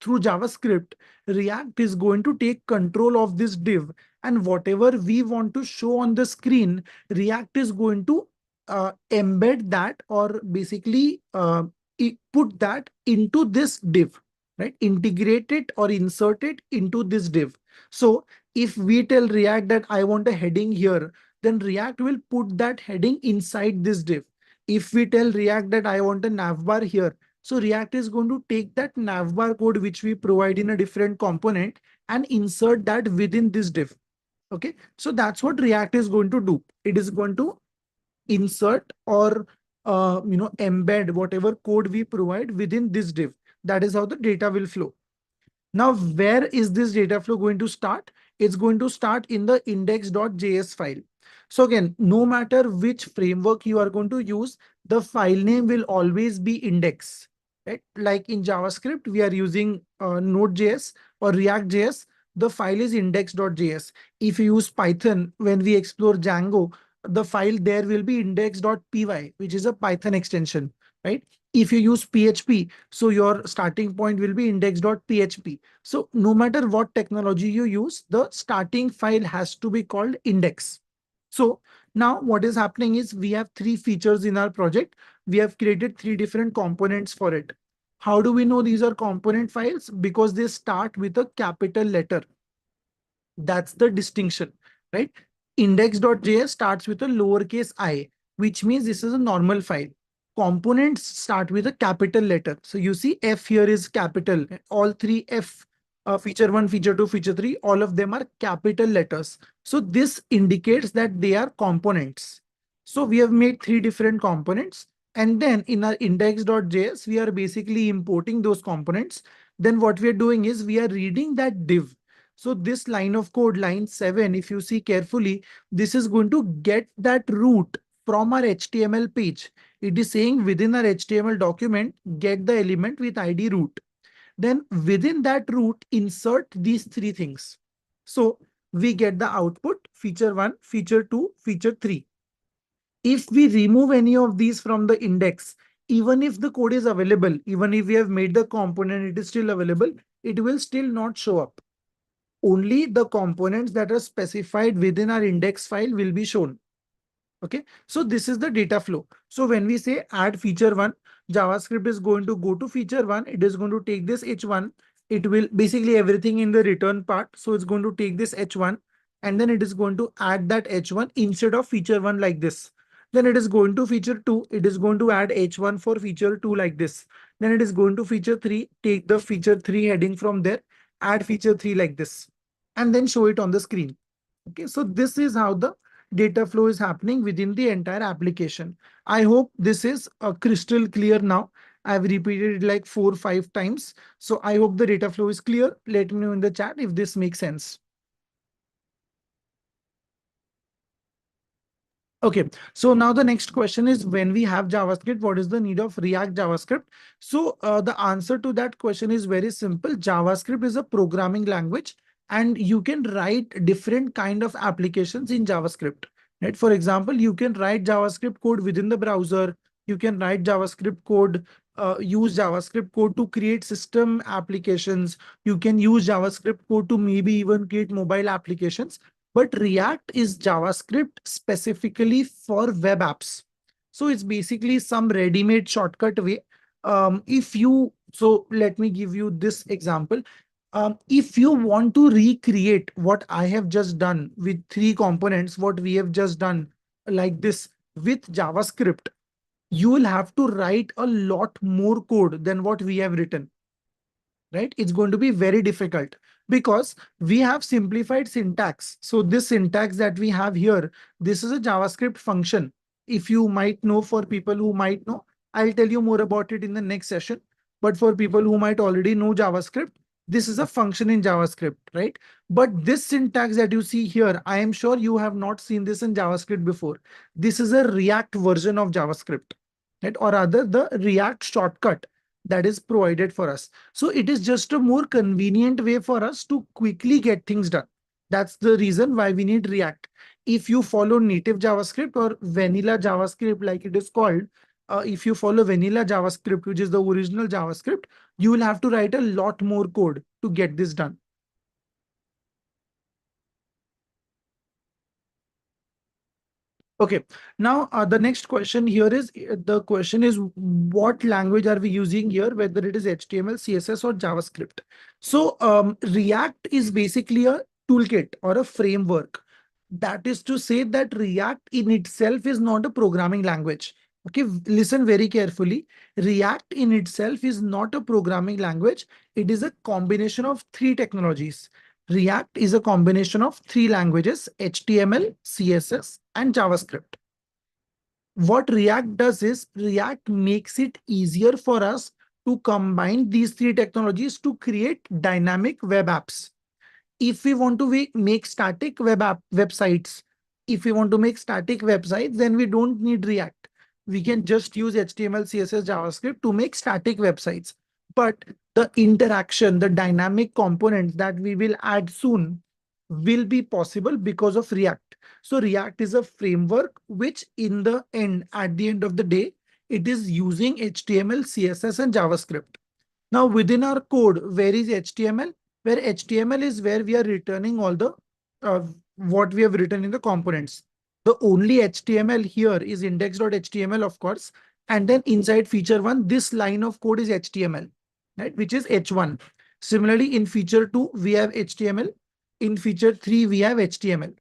[SPEAKER 1] through JavaScript. React is going to take control of this div, and whatever we want to show on the screen, React is going to embed that or basically put that into this div, right? Integrate it or insert it into this div. So if we tell React that I want a heading here, then React will put that heading inside this div. If we tell React that I want a navbar here, so React is going to take that navbar code which we provide in a different component and insert that within this div. Okay, so that's what React is going to do. It is going to insert or embed whatever code we provide within this div. That is how the data will flow. Now, where is this data flow going to start? It's going to start in the index.js file. So again, no matter which framework you are going to use, the file name will always be index, right? Like in JavaScript, we are using Node.js or React.js. The file is index.js. If you use Python, when we explore Django, the file there will be index.py, which is a Python extension, right? If you use PHP, so your starting point will be index.php. So no matter what technology you use, the starting file has to be called index. So now what is happening is we have three features in our project. We have created three different components for it. How do we know these are component files? Because they start with a capital letter. That's the distinction, right? Index.js starts with a lowercase I, which means this is a normal file. Components start with a capital letter. So you see F here is capital. All three F, feature 1, feature 2, feature 3, all of them are capital letters. So this indicates that they are components. So we have made three different components. And then in our index.js, we are basically importing those components. Then what we are doing is we are reading that div. So this line of code, line 7, if you see carefully, this is going to get that root from our HTML page. It is saying within our HTML document, get the element with ID root. Then within that root, insert these three things. So we get the output, feature 1, feature 2, feature 3. If we remove any of these from the index, even if the code is available, even if we have made the component, it is still available, it will still not show up. Only the components that are specified within our index file will be shown. Okay, so this is the data flow. So when we say add feature 1, JavaScript is going to go to feature 1. It is going to take this h1. It will basically everything in the return part. So it's going to take this h1 and then it is going to add that h1 instead of feature 1 like this. Then it is going to feature 2. It is going to add h1 for feature 2 like this. Then it is going to feature 3, take the feature 3 heading from there, add feature 3 like this, and then show it on the screen. Okay, so this is how the data flow is happening within the entire application. I hope this is crystal clear now. I've repeated it like 4 or 5 times. So I hope the data flow is clear. Let me know in the chat if this makes sense. Okay, so now the next question is, when we have JavaScript, what is the need of React JavaScript? So the answer to that question is very simple. JavaScript is a programming language and you can write different kind of applications in JavaScript. Right? For example, you can write JavaScript code within the browser. You can write JavaScript code, use JavaScript code to create system applications. You can use JavaScript code to maybe even create mobile applications. But React is JavaScript specifically for web apps. So it's basically some ready-made shortcut way. So let me give you this example. If you want to recreate what I have just done with 3 components, what we have just done like this with JavaScript, you will have to write a lot more code than what we have written. Right? It's going to be very difficult because we have simplified syntax. So this syntax that we have here, this is a JavaScript function. If you might know, for people who might know, I'll tell you more about it in the next session. But for people who might already know JavaScript, this is a function in JavaScript, right? But this syntax that you see here, I am sure you have not seen this in JavaScript before. This is a React version of JavaScript, right? Or rather the React shortcut that is provided for us. So it is just a more convenient way for us to quickly get things done. That's the reason why we need React. If you follow native JavaScript or vanilla JavaScript, like it is called, if you follow vanilla JavaScript, which is the original JavaScript, you will have to write a lot more code to get this done. Okay, now the next question here is, the question is, what language are we using here, whether it is HTML, CSS or JavaScript? So React is basically a toolkit or a framework. That is to say that React in itself is not a programming language. Okay, listen very carefully. React in itself is not a programming language. It is a combination of 3 technologies. React is a combination of 3 languages: HTML, CSS, and JavaScript. What React does is React makes it easier for us to combine these 3 technologies to create dynamic web apps. If we want to make static websites, if we want to make static websites, then we don't need React. We can just use HTML, CSS, JavaScript to make static websites. But the interaction, the dynamic components that we will add soon will be possible because of React. So React is a framework which in the end, at the end of the day, it is using HTML, CSS, and JavaScript. Now within our code, where is HTML? Where HTML is where we are returning all the what we have written in the components. The only HTML here is index.html, of course. And then inside feature 1, this line of code is HTML, right, which is h1. Similarly, in feature 2, we have HTML. In feature 3, we have HTML.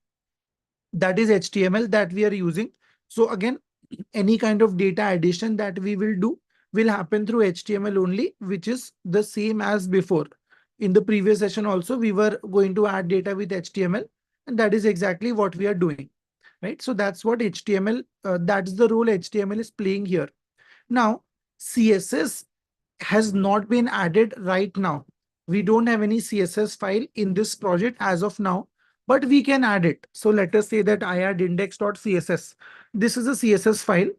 [SPEAKER 1] That is HTML that we are using. So again, any kind of data addition that we will do will happen through HTML only, which is the same as before. In the previous session also, we were going to add data with HTML, and that is exactly what we are doing, right? So that's what HTML, that's the role HTML is playing here. Now, CSS has not been added right now. We don't have any CSS file in this project as of now, but we can add it. So let us say that I add index.css. This is a CSS file,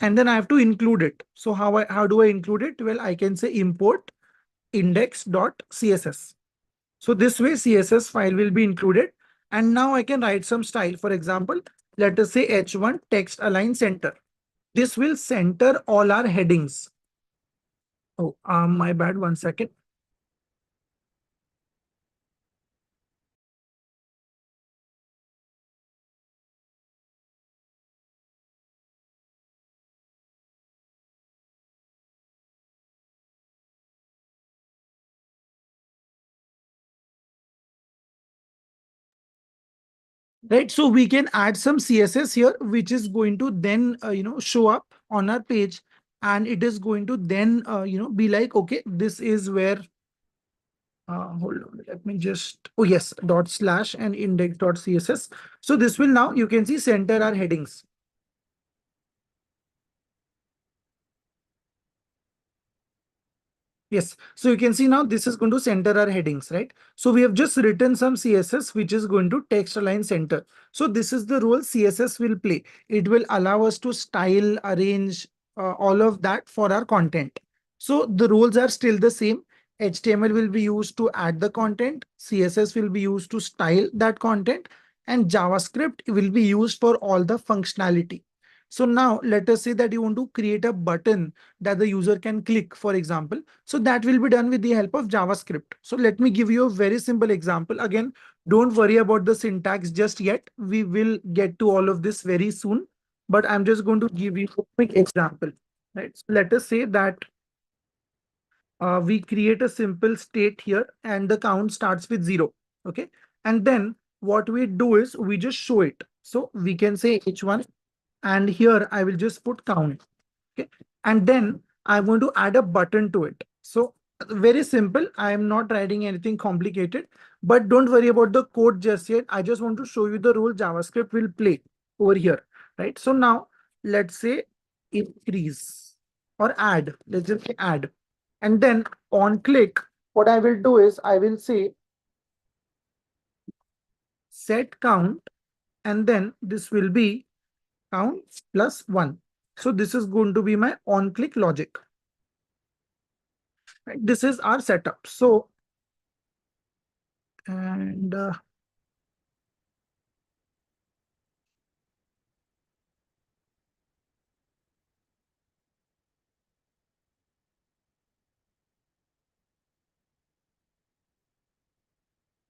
[SPEAKER 1] and then I have to include it. So how do I include it? Well, I can say import index.css. So this way CSS file will be included. And now I can write some style. For example, let us say h1 text align center. This will center all our headings. Oh, my bad. 1 second. Right. So we can add some CSS here, which is going to then, show up on our page. And it is going to then, be like, okay, this is where, hold on, let me just, oh yes, dot slash and index.css. So this will now, you can see center our headings. Yes. So you can see now this is going to center our headings, right? So we have just written some CSS, which is going to text align center. So this is the role CSS will play. It will allow us to style, arrange, all of that for our content. So the rules are still the same. HTML will be used to add the content. CSS will be used to style that content. And JavaScript will be used for all the functionality. So now let us say that you want to create a button that the user can click, for example. So that will be done with the help of JavaScript. So let me give you a very simple example. Again, don't worry about the syntax just yet. We will get to all of this very soon. But I'm just going to give you a quick example. Right. So let us say that we create a simple state here and the count starts with 0. Okay. And then what we do is we just show it. So we can say h1 and here I will just put count. Okay. And then I'm going to add a button to it. So very simple. I am not writing anything complicated, but don't worry about the code just yet. I just want to show you the role JavaScript will play over here, right? So now let's say increase or add. Let's just say add. And then on click, what I will do is I will say set count, and then this will be count plus 1. So this is going to be my on click logic. Right? This is our setup. So, and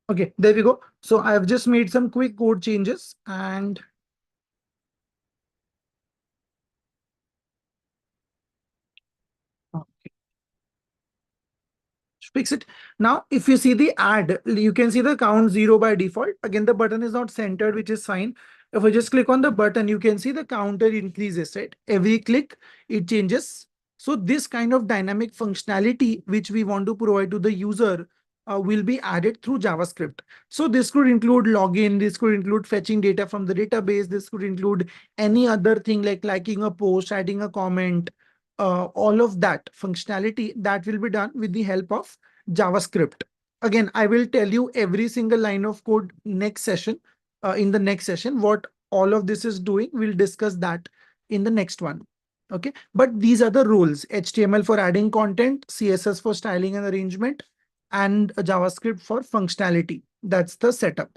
[SPEAKER 1] okay, there we go. So I've just made some quick code changes and fix it. Now, if you see the add, you can see the count 0 by default. Again, the button is not centered, which is fine. If I just click on the button, you can see the counter increases, right? Every click, it changes. So this kind of dynamic functionality, which we want to provide to the user, will be added through JavaScript. So this could include login, this could include fetching data from the database, this could include any other thing like liking a post, adding a comment, all of that functionality that will be done with the help of JavaScript. Again, I will tell you every single line of code next session. In the next session, what all of this is doing, we'll discuss that in the next one. Okay, but these are the rules: HTML for adding content, CSS for styling and arrangement, and JavaScript for functionality. That's the setup.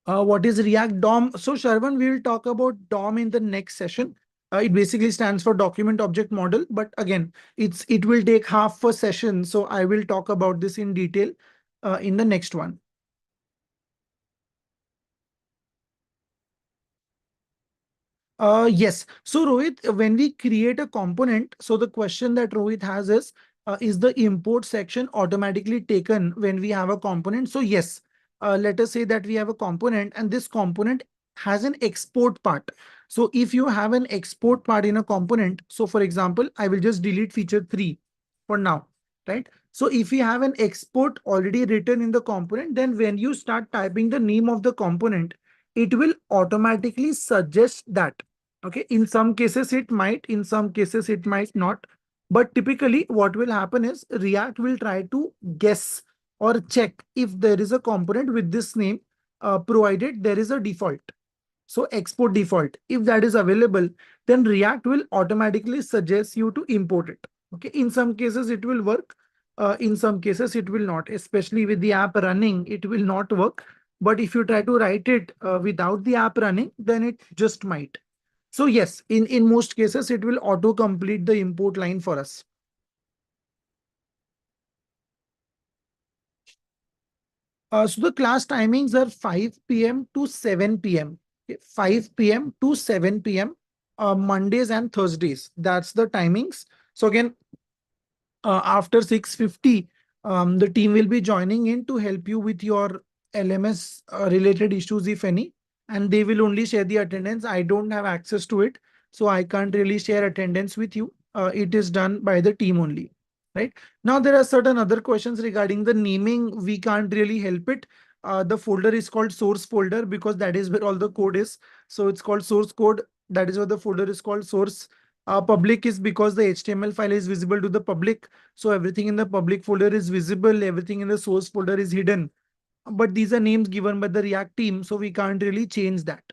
[SPEAKER 1] What is React DOM? So Sharvan, we will talk about DOM in the next session. It basically stands for Document Object Model, but again, it will take half a session. So I will talk about this in detail in the next one. Yes. So Rohit, when we create a component, so the question that Rohit has is the import section automatically taken when we have a component? So yes, let us say that we have a component and this component has an export part. So if you have an export part in a component, so for example, I will just delete feature 3 for now, right? So if you have an export already written in the component, then when you start typing the name of the component, it will automatically suggest that. Okay, in some cases it might, in some cases it might not. But typically, what will happen is React will try to guess or check if there is a component with this name, provided there is a default. So export default, if that is available, then React will automatically suggest you to import it. Okay, in some cases it will work. In some cases it will not, especially with the app running, it will not work. But if you try to write it without the app running, then it just might. So yes, in most cases, it will auto complete the import line for us. So the class timings are 5 p.m. to 7 p.m. Okay, 5 p.m. to 7 p.m. Mondays and Thursdays. That's the timings. So again, after 6:50, the team will be joining in to help you with your LMS related issues, if any, and they will only share the attendance. I don't have access to it, so I can't really share attendance with you. It is done by the team only. Right now, there are certain other questions regarding the naming. We can't really help it. The folder is called source folder because that is where all the code is. So it's called source code. That is what the folder is called. Source public is because the HTML file is visible to the public. So everything in the public folder is visible, everything in the source folder is hidden. But these are names given by the React team, so we can't really change that.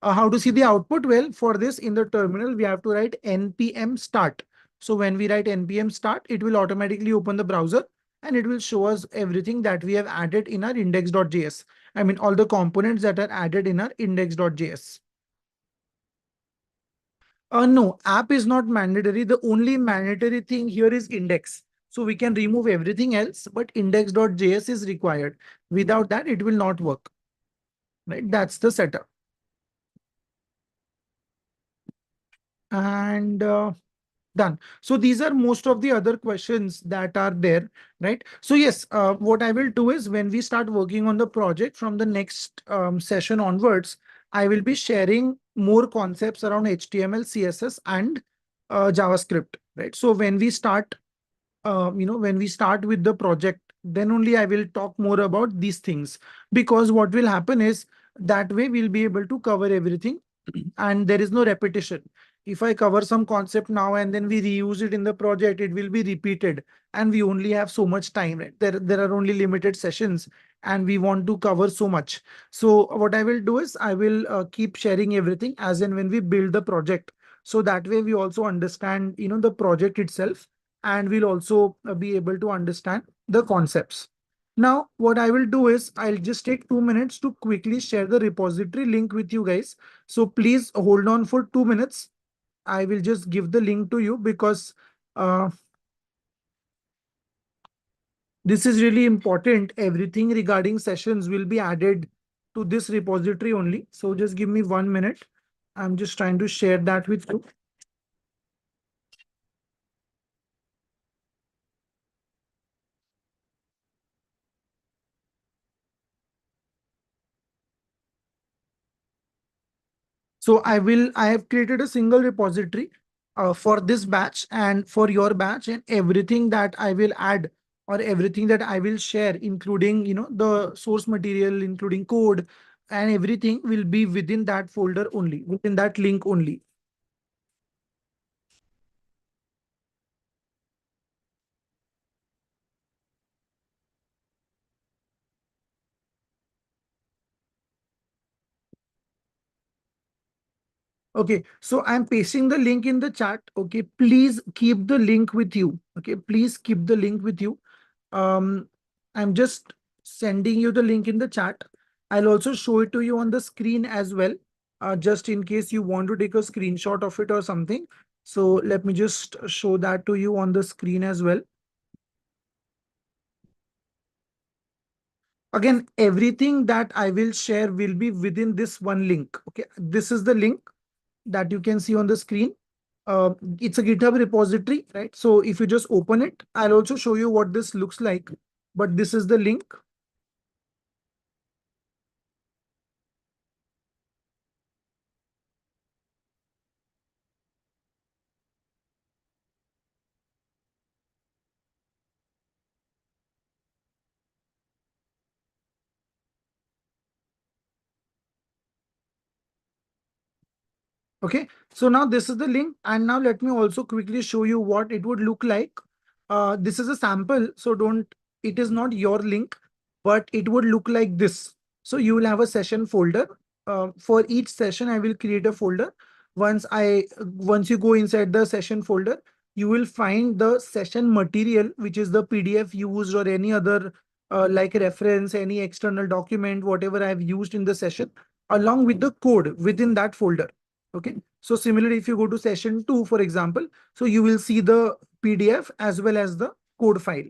[SPEAKER 1] How to see the output? Well, for this in the terminal, we have to write npm start. So when we write npm start, it will automatically open the browser and it will show us everything that we have added in our index.js. I mean, all the components that are added in our index.js. No, app is not mandatory. The only mandatory thing here is index. So we can remove everything else, but index.js is required. Without that, it will not work. Right? That's the setup. And done. So these are most of the other questions that are there, right? So yes, what I will do is when we start working on the project from the next session onwards, I will be sharing more concepts around HTML, CSS, and JavaScript, right? So when we start when we start with the project, then only I will talk more about these things, because what will happen is that way we'll be able to cover everything and there is no repetition. If I cover some concept now and then we reuse it in the project, it will be repeated and we only have so much time, right? There are only limited sessions and we want to cover so much. So what I will do is I will keep sharing everything as and when we build the project. So that way we also understand, the project itself, and we'll also be able to understand the concepts. Now, what I will do is I'll just take 2 minutes to quickly share the repository link with you guys. So please hold on for 2 minutes. I will just give the link to you because uh, this is really important. Everything regarding sessions will be added to this repository only. So just give me 1 minute. I'm just trying to share that with you. So I have created a single repository for this batch and for your batch, and everything that I will add or everything that I will share, including, the source material, including code and everything will be within that folder only, within that link only. Okay, so I'm pasting the link in the chat. Okay, please keep the link with you. Okay, please keep the link with you. Um, I'm just sending you the link in the chat. I'll also show it to you on the screen as well, just in case you want to take a screenshot of it or something. So let me just show that to you on the screen as well. Again, everything that I will share will be within this one link. Okay, this is the link that you can see on the screen. It's a GitHub repository, right? So if you just open it, I'll also show you what this looks like. But this is the link. Okay, so now this is the link, and now let me also quickly show you what it would look like. This is a sample, so don't, it is not your link, but it would look like this. So you will have a session folder. For each session, I will create a folder. Once you go inside the session folder, you will find the session material, which is the PDF used or any other like reference, any external document, whatever I have used in the session, along with the code within that folder. Okay. So similarly, if you go to session 2, for example, so you will see the PDF as well as the code file.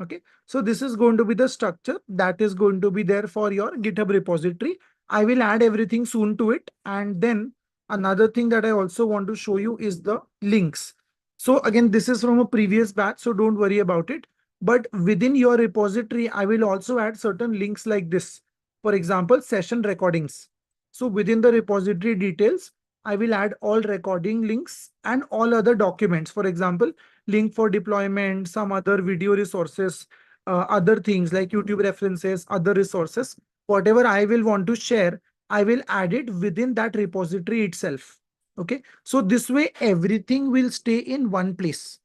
[SPEAKER 1] Okay. So this is going to be the structure that is going to be there for your GitHub repository. I will add everything soon to it. And then another thing that I also want to show you is the links. So again, this is from a previous batch, so don't worry about it. But within your repository, I will also add certain links like this. For example, session recordings. So within the repository details, I will add all recording links and all other documents. For example, link for deployment, some other video resources, other things like YouTube references, other resources. Whatever I will want to share, I will add it within that repository itself. Okay. So this way, everything will stay in one place.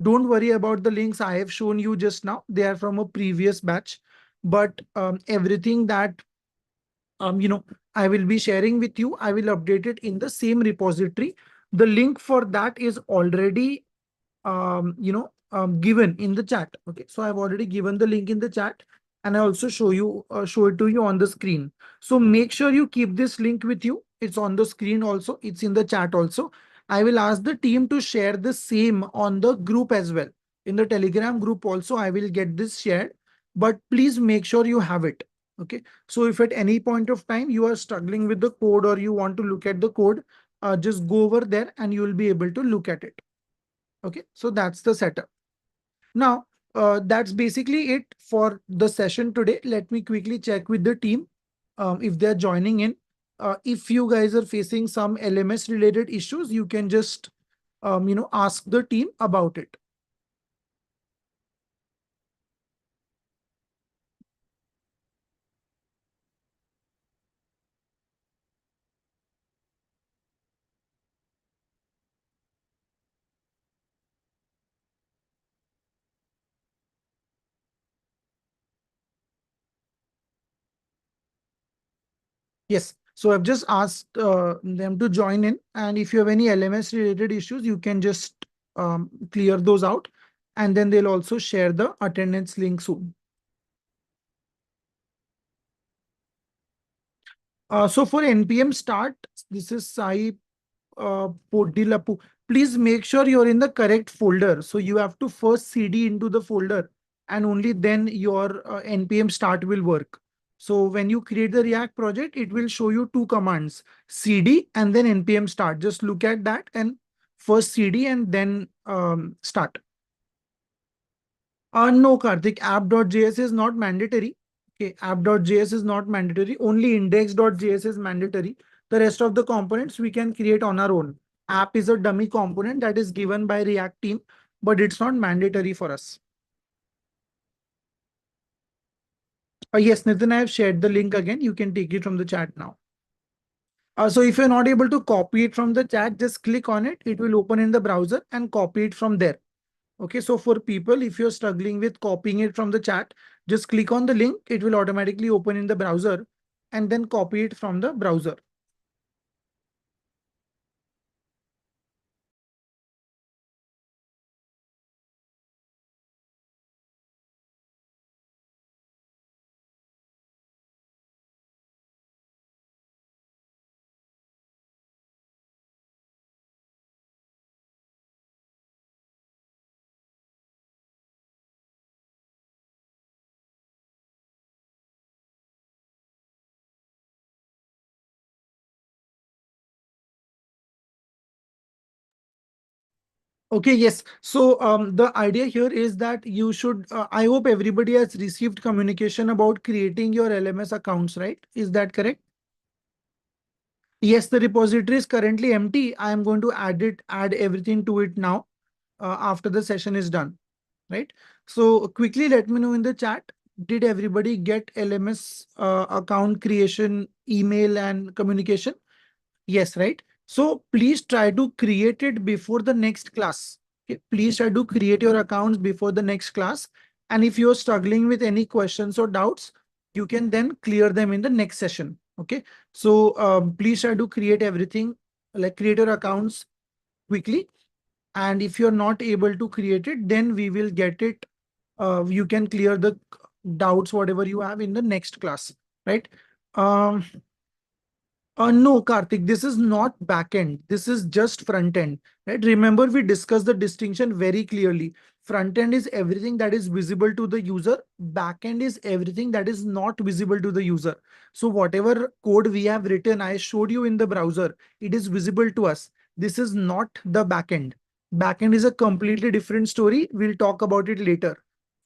[SPEAKER 1] Don't worry about the links I have shown you just now. They are from a previous batch, but everything that I will be sharing with you, I will update it in the same repository. The link for that is already given in the chat. Okay, so I've already given the link in the chat, and I also show it to you on the screen. So make sure you keep this link with you. It's on the screen also. It's in the chat also. I will ask the team to share the same on the group as well. In the Telegram group also, I will get this shared, but please make sure you have it. Okay. So if at any point of time you are struggling with the code or you want to look at the code, just go over there and you will be able to look at it. Okay, so that's the setup. Now, that's basically it for the session today. Let me quickly check with the team if they're joining in. If you guys are facing some LMS related issues, you can just ask the team about it. Yes. So I've just asked them to join in. And if you have any LMS related issues, you can just clear those out. And then they'll also share the attendance link soon. So for NPM start, this is Sai Podilapu. Please make sure you're in the correct folder. So you have to first CD into the folder and only then your NPM start will work. So when you create the React project, it will show you two commands, CD and then NPM start. Just look at that and first CD and then start. No, Karthik, app.js is not mandatory. Okay, app.js is not mandatory. Only index.js is mandatory. The rest of the components we can create on our own. App is a dummy component that is given by React team, but it's not mandatory for us. Yes, Nitin, I have shared the link again. You can take it from the chat now. So if you're not able to copy it from the chat, just click on it. It will open in the browser and copy it from there. Okay, so for people, if you're struggling with copying it from the chat, just click on the link. It will automatically open in the browser and then copy it from the browser. Okay, yes. So the idea here is that you should, I hope everybody has received communication about creating your LMS accounts, right? Is that correct? Yes, the repository is currently empty. I am going to add everything to it now after the session is done, right? So quickly let me know in the chat, did everybody get LMS account creation, email and communication? Yes, right? So please try to create it before the next class. Okay? Please try to create your accounts before the next class. And if you're struggling with any questions or doubts, you can then clear them in the next session. Okay. So please try to create everything, like create your accounts quickly. And if you're not able to create it, then we will get it. You can clear the doubts, whatever you have in the next class, right? Um, no, Karthik, this is not backend. This is just front end, right? Remember, we discussed the distinction very clearly. Front end is everything that is visible to the user. Backend is everything that is not visible to the user. So whatever code we have written, I showed you in the browser, it is visible to us. This is not the backend. Backend is a completely different story. We'll talk about it later.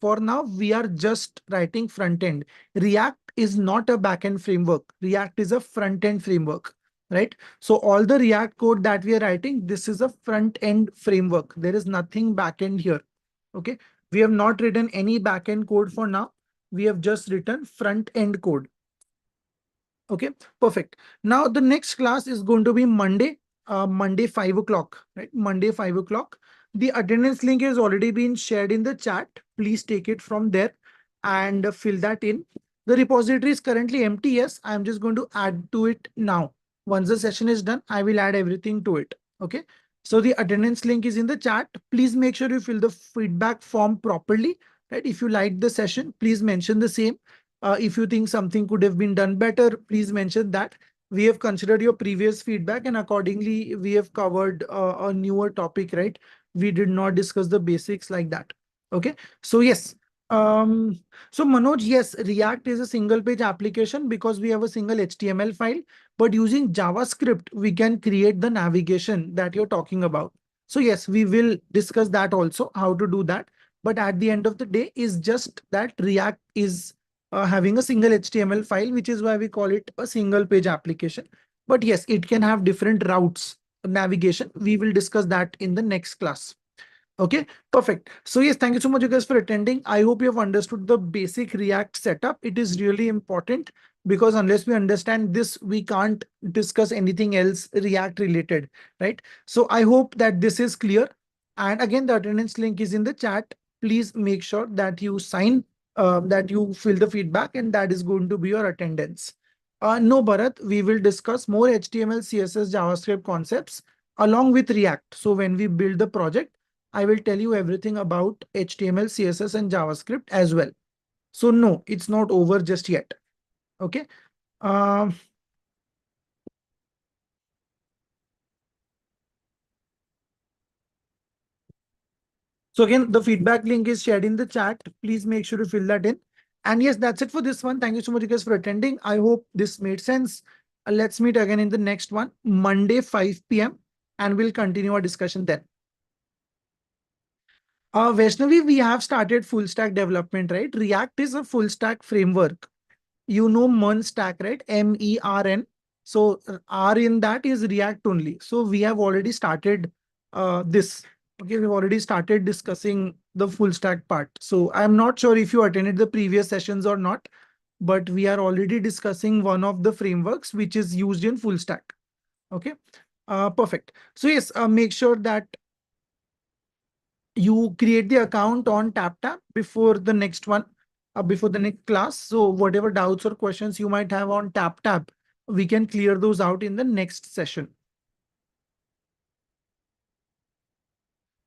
[SPEAKER 1] For now, we are just writing front end. React is not a backend framework. React is a front end framework, right? So all the React code that we are writing, this is a front end framework. There is nothing backend here. Okay. We have not written any backend code for now. We have just written front end code. Okay, perfect. Now the next class is going to be Monday, Monday 5 o'clock, right? Monday 5 o'clock. The attendance link has already been shared in the chat. Please take it from there and fill that in. The repository is currently empty. Yes, I'm just going to add to it now. Once the session is done, I will add everything to it. Okay. So the attendance link is in the chat. Please make sure you fill the feedback form properly, right? If you like the session, please mention the same. If you think something could have been done better, please mention that. We have considered your previous feedback and accordingly, we have covered a newer topic, right? We did not discuss the basics like that. Okay. So yes. So Manoj, yes, React is a single page application because we have a single HTML file, but using JavaScript, we can create the navigation that you're talking about. So yes, we will discuss that also, how to do that. But at the end of the day is just that React is having a single HTML file, which is why we call it a single page application. But yes, it can have different routes navigation. We will discuss that in the next class. Okay, perfect. So yes, thank you so much, you guys, for attending. I hope you have understood the basic React setup. It is really important because unless we understand this, we can't discuss anything else React related, right? So I hope that this is clear. And again, the attendance link is in the chat. Please make sure that you sign, that you fill the feedback, and that is going to be your attendance. No, Bharat, we will discuss more HTML, CSS, JavaScript concepts along with React. So when we build the project, I will tell you everything about HTML, CSS, and JavaScript as well. So no, it's not over just yet. Okay. Um, so again, the feedback link is shared in the chat. Please make sure to fill that in. And yes, that's it for this one. Thank you so much, you guys, for attending. I hope this made sense. Let's meet again in the next one, Monday, 5 p.m. and we'll continue our discussion then. Vaishnavi, we have started full stack development, right? React is a full stack framework. You know MERN stack, right? MERN. So R in that is React only. So we have already started this. Okay, we've already started discussing the full stack part. So I'm not sure if you attended the previous sessions or not, but we are already discussing one of the frameworks which is used in full stack. Okay, perfect. So yes, make sure that you create the account on TapTap before the next one, before the next class. So whatever doubts or questions you might have on TapTap, we can clear those out in the next session.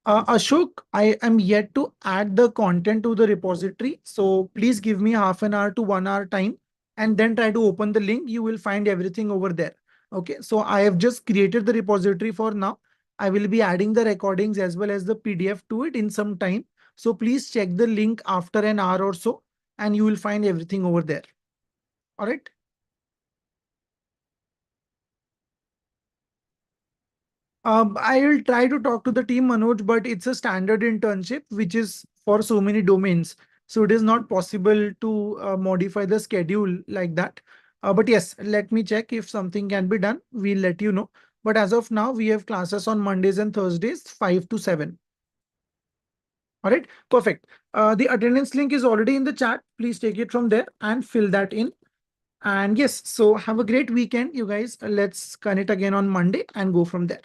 [SPEAKER 1] Ashok, I am yet to add the content to the repository. So please give me half an hour to 1 hour time and then try to open the link. You will find everything over there. Okay, so I have just created the repository for now. I will be adding the recordings as well as the PDF to it in some time. So please check the link after an hour or so and you will find everything over there. All right. I will try to talk to the team, Manoj, but it's a standard internship, which is for so many domains. So it is not possible to modify the schedule like that. But yes, let me check if something can be done. We'll let you know. But as of now, we have classes on Mondays and Thursdays, 5 to 7. All right, perfect. The attendance link is already in the chat. Please take it from there and fill that in. And yes, so have a great weekend, you guys. Let's connect again on Monday and go from there.